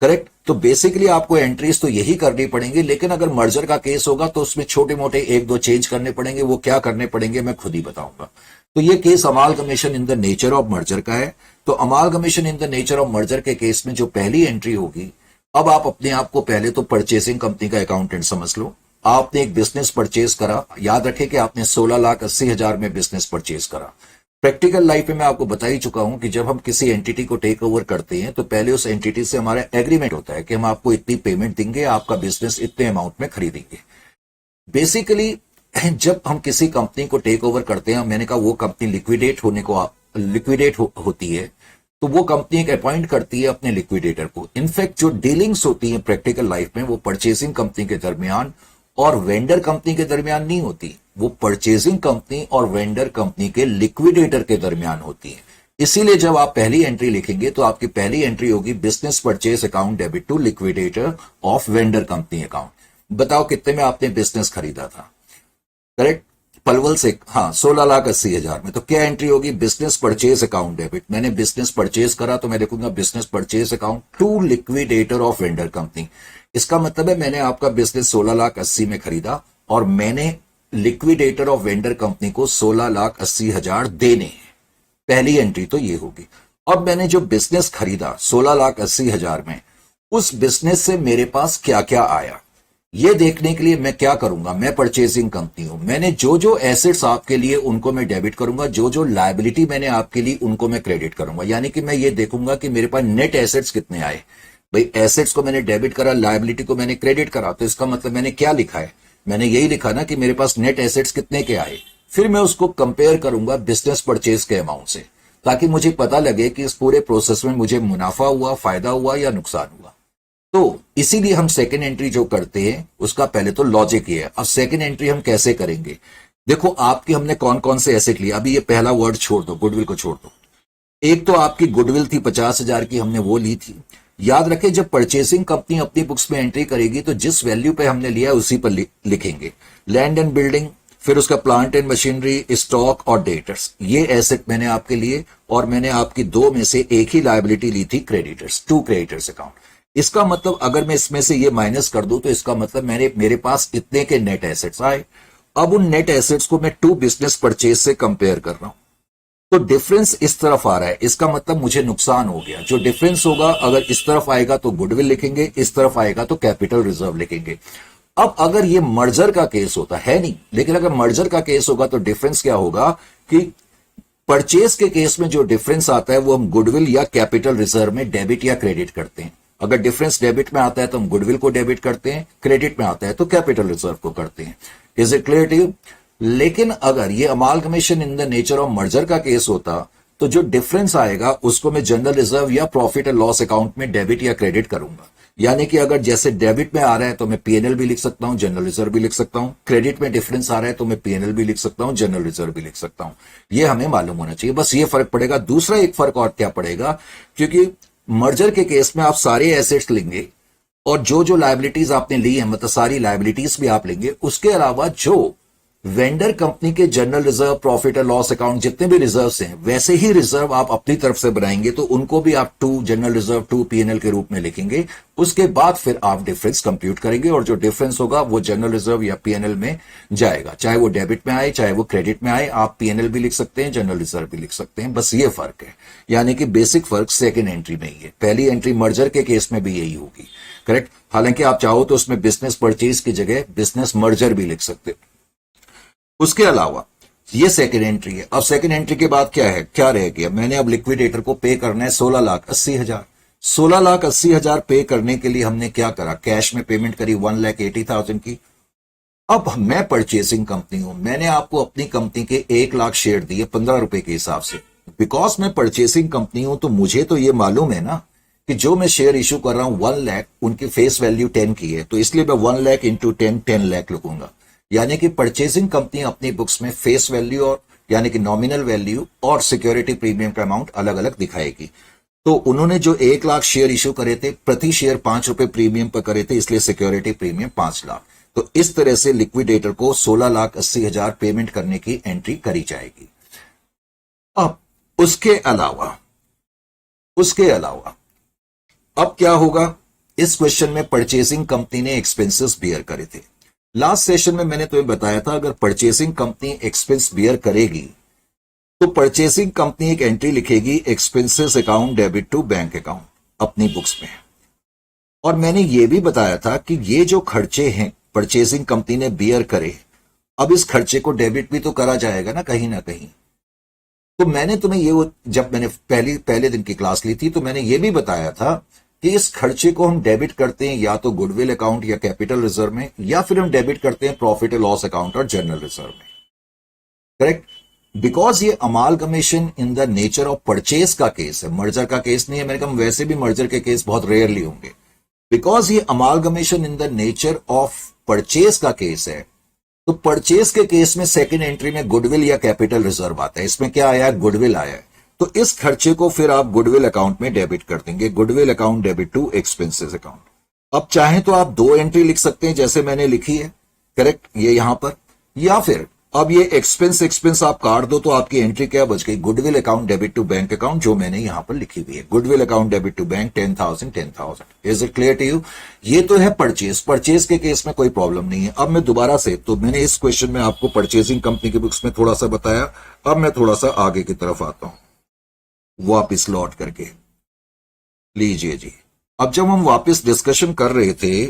S1: करेक्ट? तो बेसिकली आपको एंट्रीज तो यही करनी पड़ेंगी, लेकिन अगर मर्जर का केस होगा तो उसमें छोटे मोटे एक दो चेंज करने पड़ेंगे। वो क्या करने पड़ेंगे मैं खुद ही बताऊंगा। तो ये case amalgamation in the nature of merger का है। तो amalgamation in the nature of merger के केस में जो पहली एंट्री होगी, अब आप अपने आप को पहले तो परचेसिंग कंपनी का अकाउंटेंट समझ लो। आपने एक बिजनेस परचेज करा, याद रखें कि आपने 16,80,000 में बिजनेस परचेज करा। प्रैक्टिकल लाइफ में मैं आपको बता ही चुका हूं कि जब हम किसी एंटिटी को टेक ओवर करते हैं तो पहले उस एंटिटी से हमारा एग्रीमेंट होता है कि हम आपको इतनी पेमेंट देंगे, आपका बिजनेस इतने अमाउंट में खरीदेंगे। बेसिकली जब हम किसी कंपनी को टेक ओवर करते हैं, मैंने कहा वो कंपनी लिक्विडेट होती है, तो वो कंपनी एक अपॉइंट करती है अपने लिक्विडेटर को। इनफैक्ट जो डीलिंग्स होती है प्रैक्टिकल लाइफ में वो परचेसिंग कंपनी के दरमियान और वेंडर कंपनी के दरमियान नहीं होती, वो परचेजिंग कंपनी और वेंडर कंपनी के लिक्विडेटर के दरमियान होती है। इसीलिए जब आप पहली एंट्री लिखेंगे तो आपकी पहली एंट्री होगी business purchase account debit to liquidator of vendor company account. बताओ कितने में आपने बिजनेस खरीदा था, करेक्ट? पलवल से, हाँ, 16,80,000 में। तो क्या एंट्री होगी? Business purchase account debit. मैंने बिजनेस परचेज करा तो मैं लिखूंगा business purchase account to liquidator of vendor company. इसका मतलब है मैंने आपका बिजनेस 16,80,000 में खरीदा और मैंने लिक्विडेटर ऑफ वेंडर कंपनी को 16,80,000 देने हैं। पहली एंट्री तो ये होगी। अब मैंने जो बिजनेस खरीदा 16,80,000 में, उस बिजनेस से मेरे पास क्या क्या आया ये देखने के लिए मैं क्या करूंगा, मैं परचेसिंग कंपनी हूं, मैंने जो जो एसेट्स आपके लिए उनको मैं डेबिट करूंगा, जो जो लायबिलिटी मैंने आपके लिए उनको मैं क्रेडिट करूंगा। यानी कि मैं ये देखूंगा कि मेरे पास नेट एसेट्स कितने आए। भाई एसेट्स को मैंने डेबिट करा, लायबिलिटी को मैंने क्रेडिट करा, तो इसका मतलब मैंने क्या लिखा है? मैंने यही लिखा ना कि मेरे पास नेट एसेट्स कितने के आए। फिर मैं उसको कंपेयर करूंगा बिजनेस परचेज के अमाउंट से, ताकि मुझे पता लगे कि इस पूरे प्रोसेस में मुझे मुनाफा हुआ, फायदा हुआ या नुकसान हुआ। तो इसीलिए हम सेकेंड एंट्री जो करते हैं उसका पहले तो लॉजिक ये है। अब सेकेंड एंट्री हम कैसे करेंगे? देखो आपके हमने कौन कौन से एसेट लिए, अभी ये पहला वर्ड छोड़ दो, गुडविल को छोड़ दो। एक तो आपकी गुडविल थी 50,000 की, हमने वो ली थी। याद रखें जब परचेसिंग कंपनी अपनी बुक्स में एंट्री करेगी तो जिस वैल्यू पे हमने लिया उसी पर लिखेंगे। लैंड एंड बिल्डिंग, फिर उसका प्लांट एंड मशीनरी, स्टॉक और डेटर्स, ये एसेट मैंने आपके लिए, और मैंने आपकी दो में से एक ही लायबिलिटी ली थी, क्रेडिटर्स, टू क्रेडिटर्स अकाउंट। इसका मतलब अगर मैं इसमें से ये माइनस कर दूं तो इसका मतलब मेरे पास इतने के नेट एसेट्स आए। अब उन नेट एसेट्स को मैं टू बिजनेस परचेज से कंपेयर कर रहा हूं, तो डिफरेंस इस तरफ आ रहा है, इसका मतलब मुझे नुकसान हो गया। जो डिफरेंस होगा अगर इस तरफ आएगा तो गुडविल लिखेंगे, इस तरफ आएगा तो कैपिटल रिजर्व लिखेंगे। अब अगर ये मर्जर का केस होता है नहीं, लेकिन अगर मर्जर का केस होगा तो डिफरेंस क्या होगा कि परचेज के केस में जो डिफरेंस आता है वो हम गुडविल या कैपिटल रिजर्व में डेबिट या क्रेडिट करते हैं। अगर डिफरेंस डेबिट में आता है तो हम गुडविल को डेबिट करते हैं, क्रेडिट में आता है तो कैपिटल रिजर्व को करते हैं। Is it clear to you? लेकिन अगर ये amalgamation in the nature of merger का केस होता तो जो डिफरेंस आएगा उसको मैं जनरल रिजर्व या प्रॉफिट एंड लॉस अकाउंट में डेबिट या क्रेडिट करूंगा। यानी कि अगर जैसे डेबिट में आ रहा है तो मैं पीएनएल भी लिख सकता हूं, जनरल रिजर्व भी लिख सकता हूं, क्रेडिट में डिफरेंस आ रहा है तो मैं पीएनएल भी लिख सकता हूं, जनरल रिजर्व भी लिख सकता हूं। यह हमें मालूम होना चाहिए, बस ये फर्क पड़ेगा। दूसरा एक फर्क और क्या पड़ेगा, क्योंकि मर्जर के केस में आप सारे एसेट्स लेंगे और जो जो लायबिलिटीज आपने ली है मतलब सारी लायबिलिटीज भी आप लेंगे, उसके अलावा जो वेंडर कंपनी के general reserve, profit and loss account जितने भी रिजर्व्स हैं वैसे ही रिजर्व आप अपनी तरफ से बनाएंगे, तो उनको भी आप to general reserve to PNL के रूप में लिखेंगे। उसके बाद फिर आप डिफरेंस कंप्यूट करेंगे और जो डिफरेंस होगा वो जनरल रिजर्व या पीएनएल में जाएगा, चाहे वो डेबिट में आए चाहे वो क्रेडिट में आए। आप पीएनएल भी लिख सकते हैं, जनरल रिजर्व भी लिख सकते हैं, बस ये फर्क है। यानी कि बेसिक फर्क सेकेंड एंट्री में ही है। पहली एंट्री मर्जर के केस में भी यही होगी, करेक्ट। हालांकि आप चाहो तो उसमें बिजनेस परचेज की जगह बिजनेस मर्जर भी लिख सकते हो। उसके अलावा ये सेकेंड एंट्री है। अब सेकेंड एंट्री के बाद क्या है, क्या रह गया, मैंने अब लिक्विडेटर को पे करना है 16,80,000। 16,80,000 पे करने के लिए हमने क्या करा, कैश में पेमेंट करी 1,80,000 की। अब मैं परचेसिंग कंपनी हूं, मैंने आपको अपनी कंपनी के 1,00,000 शेयर दिए 15 रुपए के हिसाब से। बिकॉज मैं परचेसिंग कंपनी हूं तो मुझे तो ये मालूम है ना कि जो मैं शेयर इशू कर रहा हूं 1,00,000, उनकी फेस वैल्यू 10 की है, तो इसलिए मैं 1,00,000 इंटू 10,00,000 लिखूंगा। यानी कि परचेसिंग कंपनी अपनी बुक्स में फेस वैल्यू और यानी कि नॉमिनल वैल्यू और सिक्योरिटी प्रीमियम का अमाउंट अलग अलग दिखाएगी। तो उन्होंने जो 1,00,000 शेयर इशू करे थे, प्रति शेयर 5 रुपए प्रीमियम पर करे थे, इसलिए सिक्योरिटी प्रीमियम 5,00,000। तो इस तरह से लिक्विडेटर को 16,80,000 पेमेंट करने की एंट्री करी जाएगी। अब उसके अलावा अब क्या होगा, इस क्वेश्चन में परचेसिंग कंपनी ने एक्सपेंसेस बियर करे थे। लास्ट सेशन में मैंने तुम्हें बताया था अगर परचेसिंग कंपनी एक्सपेंस बियर करेगी तो परचेसिंग कंपनी एक एंट्री लिखेगी expenses account debit to bank account अपनी बुक्स में। और मैंने यह भी बताया था कि ये जो खर्चे हैं परचेसिंग कंपनी ने बियर करे, अब इस खर्चे को डेबिट भी तो करा जाएगा ना कहीं। तो मैंने तुम्हें ये, जब मैंने पहले दिन की क्लास ली थी तो मैंने ये भी बताया था कि इस खर्चे को हम डेबिट करते हैं या तो गुडविल अकाउंट या कैपिटल रिजर्व में, या फिर हम डेबिट करते हैं प्रॉफिट एंड लॉस अकाउंट और जनरल रिजर्व में, करेक्ट। बिकॉज ये amalgamation in the nature of purchase का केस है, मर्जर का केस नहीं है। मैंने कहा वैसे भी मर्जर के केस बहुत रेयरली होंगे। बिकॉज ये amalgamation in the nature of purchase का केस है, तो परचेज के केस में सेकेंड एंट्री में गुडविल या कैपिटल रिजर्व आता है। इसमें क्या आया, गुडविल आया है, तो इस खर्चे को फिर आप गुडविल अकाउंट में डेबिट कर देंगे, goodwill account debit to expenses account. अब चाहे तो आप 2 एंट्री लिख सकते हैं जैसे मैंने लिखी है, करेक्ट, ये यहां पर, या फिर अब ये एक्सपेंस आप काट दो तो आपकी एंट्री क्या बच गई, goodwill account debit to bank account, जो मैंने यहां पर लिखी हुई है, goodwill account debit to bank 10,000। Is it clear to you? ये तो है परचेज के केस में कोई प्रॉब्लम नहीं है। अब मैं दोबारा से, तो मैंने इस क्वेश्चन में आपको परचेजिंग कंपनी की बुक्स में थोड़ा सा बताया, अब मैं थोड़ा सा आगे की तरफ आता हूं वापिस लौट करके। लीजिए जी, अब जब हम वापस डिस्कशन कर रहे थे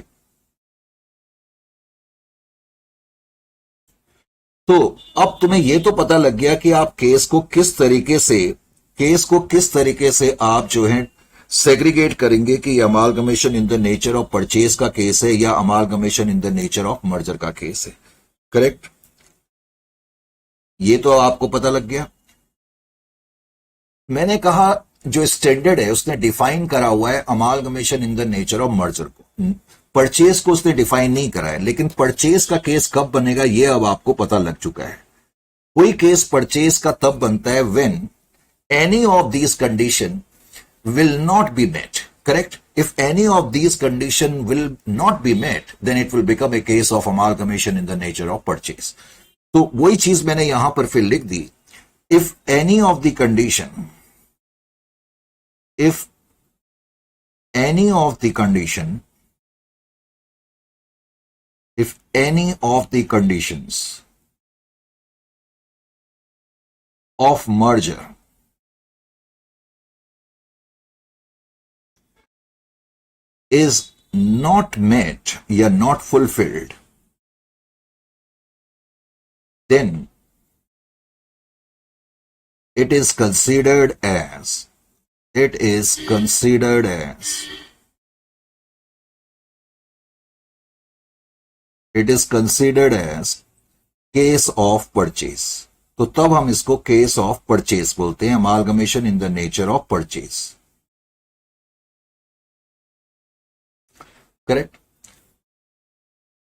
S1: तो अब तुम्हें यह तो पता लग गया कि आप केस को किस तरीके से आप जो है सेग्रीगेट करेंगे कि amalgamation in the nature of purchase का केस है या amalgamation in the nature of merger का केस है, करेक्ट। ये तो आपको पता लग गया। मैंने कहा जो स्टैंडर्ड है उसने डिफाइन करा हुआ है amalgamation in the nature of merger को, परचेज को उसने डिफाइन नहीं करा है। लेकिन परचेज का केस कब बनेगा ये अब आपको पता लग चुका है। कोई केस परचेज का तब बनता है when any of these condition will not be met, correct. If any of these condition will not be met then it will become a case of amalgamation in the nature of purchase. तो वही चीज मैंने यहां पर फिर लिख दी, if any of the condition, if any of the condition, if any of the conditions of merger is not met या not fulfilled, then it is considered as it is considered as case of purchase. तो तब हम इसको case of purchase बोलते हैं, amalgamation in the nature of purchase. Correct.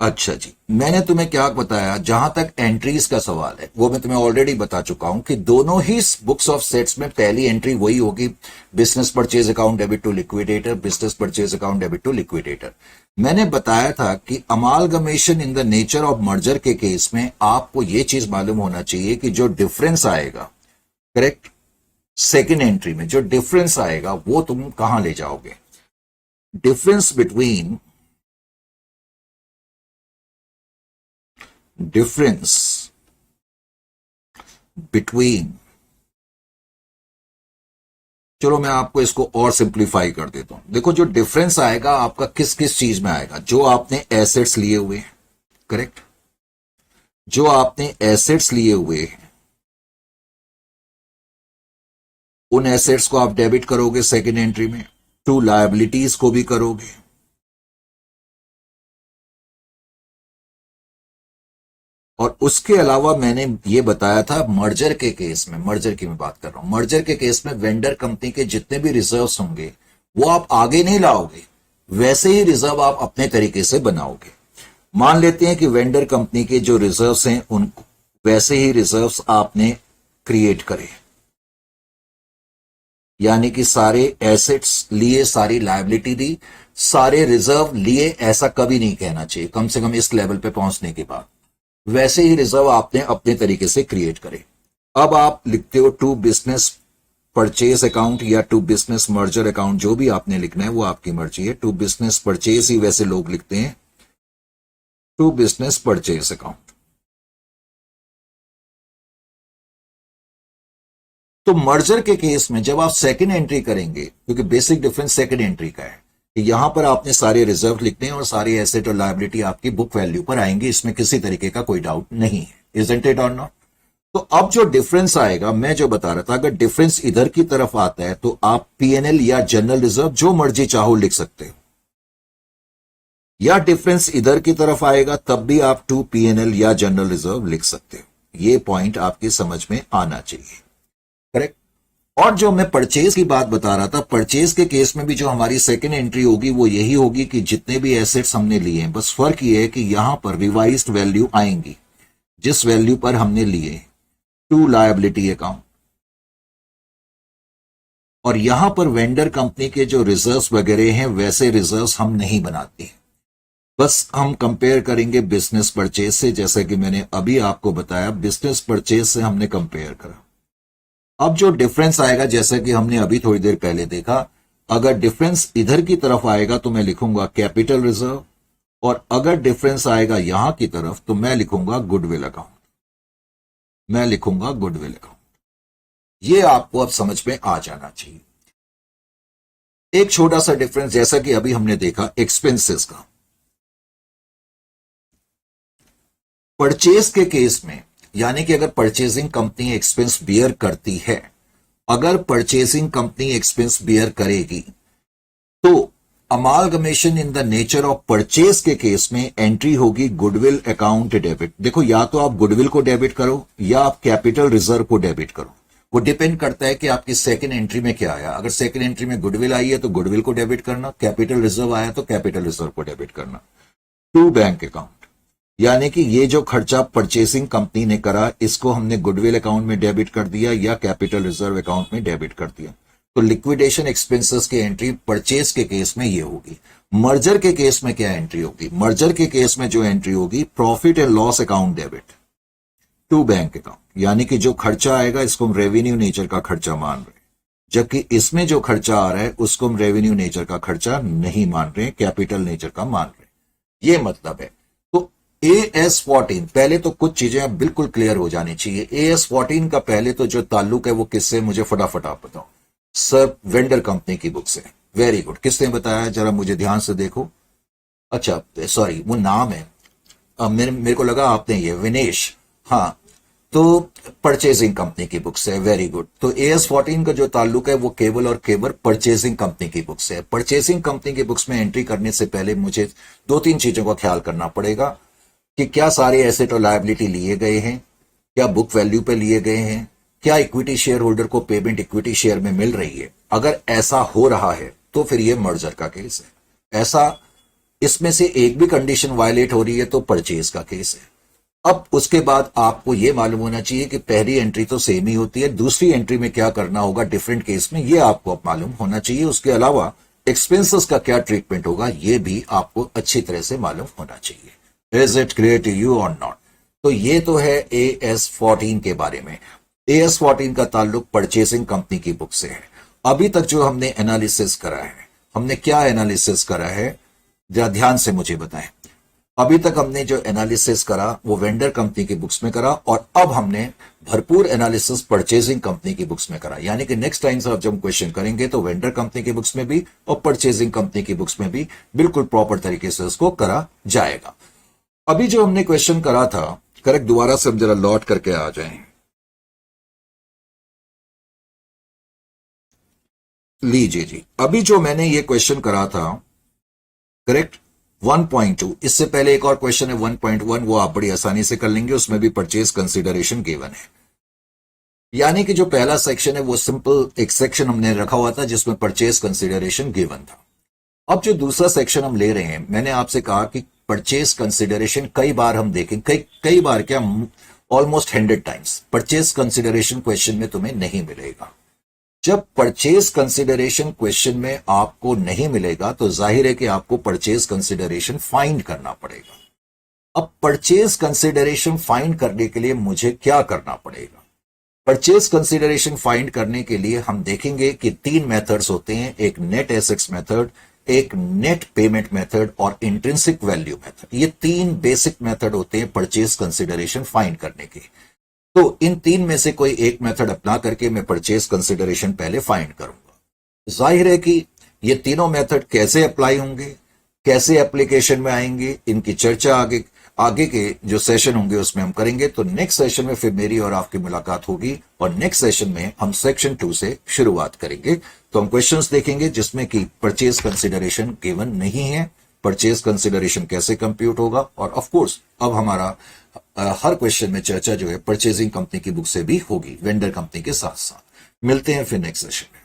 S1: अच्छा जी, मैंने तुम्हें क्या बताया, जहां तक एंट्रीज का सवाल है वो मैं तुम्हें ऑलरेडी बता चुका हूं कि दोनों ही बुक्स ऑफ सेट्स में पहली एंट्री वही होगी, business purchase account debit to liquidator, business purchase account debit to liquidator. मैंने बताया था कि amalgamation in the nature of merger के केस में आपको यह चीज मालूम होना चाहिए कि जो डिफरेंस आएगा, करेक्ट, सेकेंड एंट्री में जो डिफरेंस आएगा वो तुम कहां ले जाओगे। डिफरेंस बिटवीन चलो मैं आपको इसको और सिंप्लीफाई कर देता हूं। देखो जो डिफरेंस आएगा आपका किस किस चीज में आएगा, जो आपने एसेट्स लिए हुए हैं, करेक्ट, जो आपने एसेट्स लिए हुए हैं उन एसेट्स को आप डेबिट करोगे सेकेंड एंट्री में, टू लायबिलिटीज को भी करोगे, और उसके अलावा मैंने ये बताया था मर्जर के केस में, मर्जर की मैं बात कर रहा हूं, मर्जर के केस में वेंडर कंपनी के जितने भी रिजर्व्स होंगे वो आप आगे नहीं लाओगे, वैसे ही रिजर्व आप अपने तरीके से बनाओगे। मान लेते हैं कि वेंडर कंपनी के जो रिजर्व्स हैं उन वैसे ही रिजर्व्स आपने क्रिएट करे, यानी कि सारे एसेट्स लिए, सारी लायबिलिटी दी, सारे रिजर्व लिए, ऐसा कभी नहीं कहना चाहिए, कम से कम इस लेवल पे पहुंचने के बाद। वैसे ही रिजर्व आपने अपने तरीके से क्रिएट करे। अब आप लिखते हो टू बिजनेस परचेज अकाउंट या टू बिजनेस मर्जर अकाउंट, जो भी आपने लिखना है वो आपकी मर्जी है। टू बिजनेस परचेज ही वैसे लोग लिखते हैं, टू बिजनेस परचेज अकाउंट। तो मर्जर के केस में जब आप सेकंड एंट्री करेंगे, क्योंकि बेसिक डिफरेंस सेकंड एंट्री का है कि यहां पर आपने सारे रिजर्व लिखने हैं और सारी एसेट और लायबिलिटी आपकी बुक वैल्यू पर आएंगी, इसमें किसी तरीके का कोई डाउट नहीं है, इजंट इट और नॉट। तो अब जो डिफरेंस आएगा, मैं जो बता रहा था, अगर डिफरेंस इधर की तरफ आता है तो आप पीएनएल या जनरल रिजर्व जो मर्जी चाहो लिख सकते हो, या डिफरेंस इधर की तरफ आएगा तब भी आप टू पीएनएल या जनरल रिजर्व लिख सकते हो। ये पॉइंट आपकी समझ में आना चाहिए, करेक्ट। और जो मैं परचेज की बात बता रहा था, परचेज के केस में भी जो हमारी सेकेंड एंट्री होगी वो यही होगी कि जितने भी एसेट्स हमने लिए हैं, बस फर्क ये है कि यहां पर रिवाइज्ड वैल्यू आएंगी जिस वैल्यू पर हमने लिए, टू लायबिलिटी अकाउंट। और यहां पर वेंडर कंपनी के जो रिजर्व्स वगैरह हैं वैसे रिजर्व्स हम नहीं बनाते, बस हम कंपेयर करेंगे बिजनेस परचेज से, जैसा कि मैंने अभी आपको बताया, बिजनेस परचेज से हमने कंपेयर करा। अब जो डिफरेंस आएगा, जैसा कि हमने अभी थोड़ी देर पहले देखा, अगर डिफरेंस इधर की तरफ आएगा तो मैं लिखूंगा कैपिटल रिजर्व, और अगर डिफरेंस आएगा यहां की तरफ तो मैं लिखूंगा गुडविल अकाउंट, मैं लिखूंगा गुडविल अकाउंट। ये आपको अब समझ में आ जाना चाहिए। एक छोटा सा डिफरेंस, जैसा कि अभी हमने देखा एक्सपेंसेस का, परचेज के केस में, यानी कि अगर परचेजिंग कंपनी एक्सपेंस बियर करती है, अगर परचेजिंग कंपनी एक्सपेंस बियर करेगी तो amalgamation in the nature of purchase के केस में एंट्री होगी गुडविल अकाउंट डेबिट। देखो, या तो आप गुडविल को डेबिट करो या आप कैपिटल रिजर्व को डेबिट करो, वो डिपेंड करता है कि आपकी सेकंड एंट्री में क्या आया। अगर सेकंड एंट्री में गुडविल आई है तो गुडविल को डेबिट करना, कैपिटल रिजर्व आया तो कैपिटल रिजर्व को डेबिट करना। टू बैंक अकाउंट, यानी कि ये जो खर्चा परचेसिंग कंपनी ने करा इसको हमने गुडविल अकाउंट में डेबिट कर दिया या कैपिटल रिजर्व अकाउंट में डेबिट कर दिया। तो लिक्विडेशन एक्सपेंसेस की एंट्री परचेज के केस में ये होगी। मर्जर के केस में क्या एंट्री होगी? मर्जर के केस में जो एंट्री होगी, profit and loss account debit to bank account, यानी कि जो खर्चा आएगा इसको हम रेवेन्यू नेचर का खर्चा मान रहे हैं, जबकि इसमें जो खर्चा आ रहा है उसको हम रेवेन्यू नेचर का खर्चा नहीं मान रहे, कैपिटल नेचर का मान रहे। ये मतलब है। AS14, पहले तो कुछ चीजें बिल्कुल क्लियर हो जानी चाहिए। AS14 का पहले तो जो ताल्लुक है वो किससे, मुझे फटाफट आप बताओ। सर, वेंडर कंपनी की बुक से। वेरी गुड, किसने बताया, जरा मुझे ध्यान से देखो। अच्छा सॉरी, वो नाम है, मेरे को लगा आपने ये विनेश, हाँ, तो परचेजिंग कंपनी की बुक से। Very good. तो AS14 का जो ताल्लुक है वो केवल और केवल परचेजिंग कंपनी की बुक से है। परचेजिंग कंपनी की बुक्स में एंट्री करने से पहले मुझे दो तीन चीजों का ख्याल करना पड़ेगा। कि क्या सारे एसेट और लायबिलिटी लिए गए हैं, क्या बुक वैल्यू पे लिए गए हैं, क्या इक्विटी शेयर होल्डर को पेमेंट इक्विटी शेयर में मिल रही है। अगर ऐसा हो रहा है तो फिर ये मर्जर का केस है। ऐसा इसमें से एक भी कंडीशन वायलेट हो रही है तो परचेज का केस है। अब उसके बाद आपको यह मालूम होना चाहिए कि पहली एंट्री तो सेम ही होती है, दूसरी एंट्री में क्या करना होगा डिफरेंट केस में, यह आपको अब मालूम होना चाहिए। उसके अलावा एक्सपेंसेस का क्या ट्रीटमेंट होगा यह भी आपको अच्छी तरह से मालूम होना चाहिए। Is it clear to you और नॉट? तो ये तो है AS14 के बारे में। AS14 का ताल्लुक परचेसिंग कंपनी की बुक से है। अभी तक जो हमने एनालिसिस करा है, हमने क्या एनालिसिस करा है, जरा ध्यान से मुझे बताएं। अभी तक हमने जो एनालिसिस करा वो वेंडर कंपनी की बुक्स में करा, और अब हमने भरपूर एनालिसिस परचेजिंग कंपनी की बुक्स में करा। यानी कि नेक्स्ट टाइम से जब हम क्वेश्चन करेंगे तो वेंडर कंपनी की बुक्स में भी और परचेजिंग कंपनी की बुक्स में भी बिल्कुल प्रॉपर तरीके से उसको करा जाएगा। अभी जो हमने क्वेश्चन करा था, करेक्ट, दोबारा से हम जरा लौट करके आ जाएं। लीजिए जी, अभी जो मैंने ये क्वेश्चन करा था, करेक्ट, 1.2, इससे पहले एक और क्वेश्चन है 1.1, वो आप बड़ी आसानी से कर लेंगे, उसमें भी परचेज कंसिडरेशन गिवन है। यानी कि जो पहला सेक्शन है वो सिंपल एक सेक्शन हमने रखा हुआ था जिसमें परचेज कंसिडरेशन गिवन था। अब जो दूसरा सेक्शन हम ले रहे हैं, मैंने आपसे कहा कि परचेज कंसिडरेशन कई बार हम देखें, कई बार क्या, almost 100 times purchase consideration question में तुम्हें नहीं मिलेगा। जब परचेज कंसिडरेशन क्वेश्चन में आपको नहीं मिलेगा तो जाहिर है कि आपको परचेज कंसिडरेशन फाइंड करना पड़ेगा। अब परचेज कंसिडरेशन फाइंड करने के लिए मुझे क्या करना पड़ेगा? परचेज कंसिडरेशन फाइंड करने के लिए हम देखेंगे कि 3 मेथड्स होते हैं, एक नेट एसेट्स मेथड, एक नेट पेमेंट मेथड और इंट्रिंसिक वैल्यू मेथड। ये 3 बेसिक मेथड होते हैं परचेज कंसिडरेशन फाइंड करने के। तो इन 3 में से कोई एक मेथड अपना करके मैं परचेज कंसिडरेशन पहले फाइंड करूंगा। जाहिर है कि ये तीनों मेथड कैसे अप्लाई होंगे, कैसे एप्लीकेशन में आएंगे, इनकी चर्चा आगे के जो सेशन होंगे उसमें हम करेंगे। तो नेक्स्ट सेशन में फिर मेरी और आपकी मुलाकात होगी, और नेक्स्ट सेशन में हम सेक्शन 2 से शुरुआत करेंगे। तो हम क्वेश्चंस देखेंगे जिसमें कि परचेज कंसिडरेशन गिवन नहीं है, परचेज कंसिडरेशन कैसे कंप्यूट होगा, और ऑफ कोर्स अब हमारा हर क्वेश्चन में चर्चा जो है परचेजिंग कंपनी की बुक से भी होगी, वेंडर कंपनी के साथ साथ। मिलते हैं फिर नेक्स्ट सेशन में।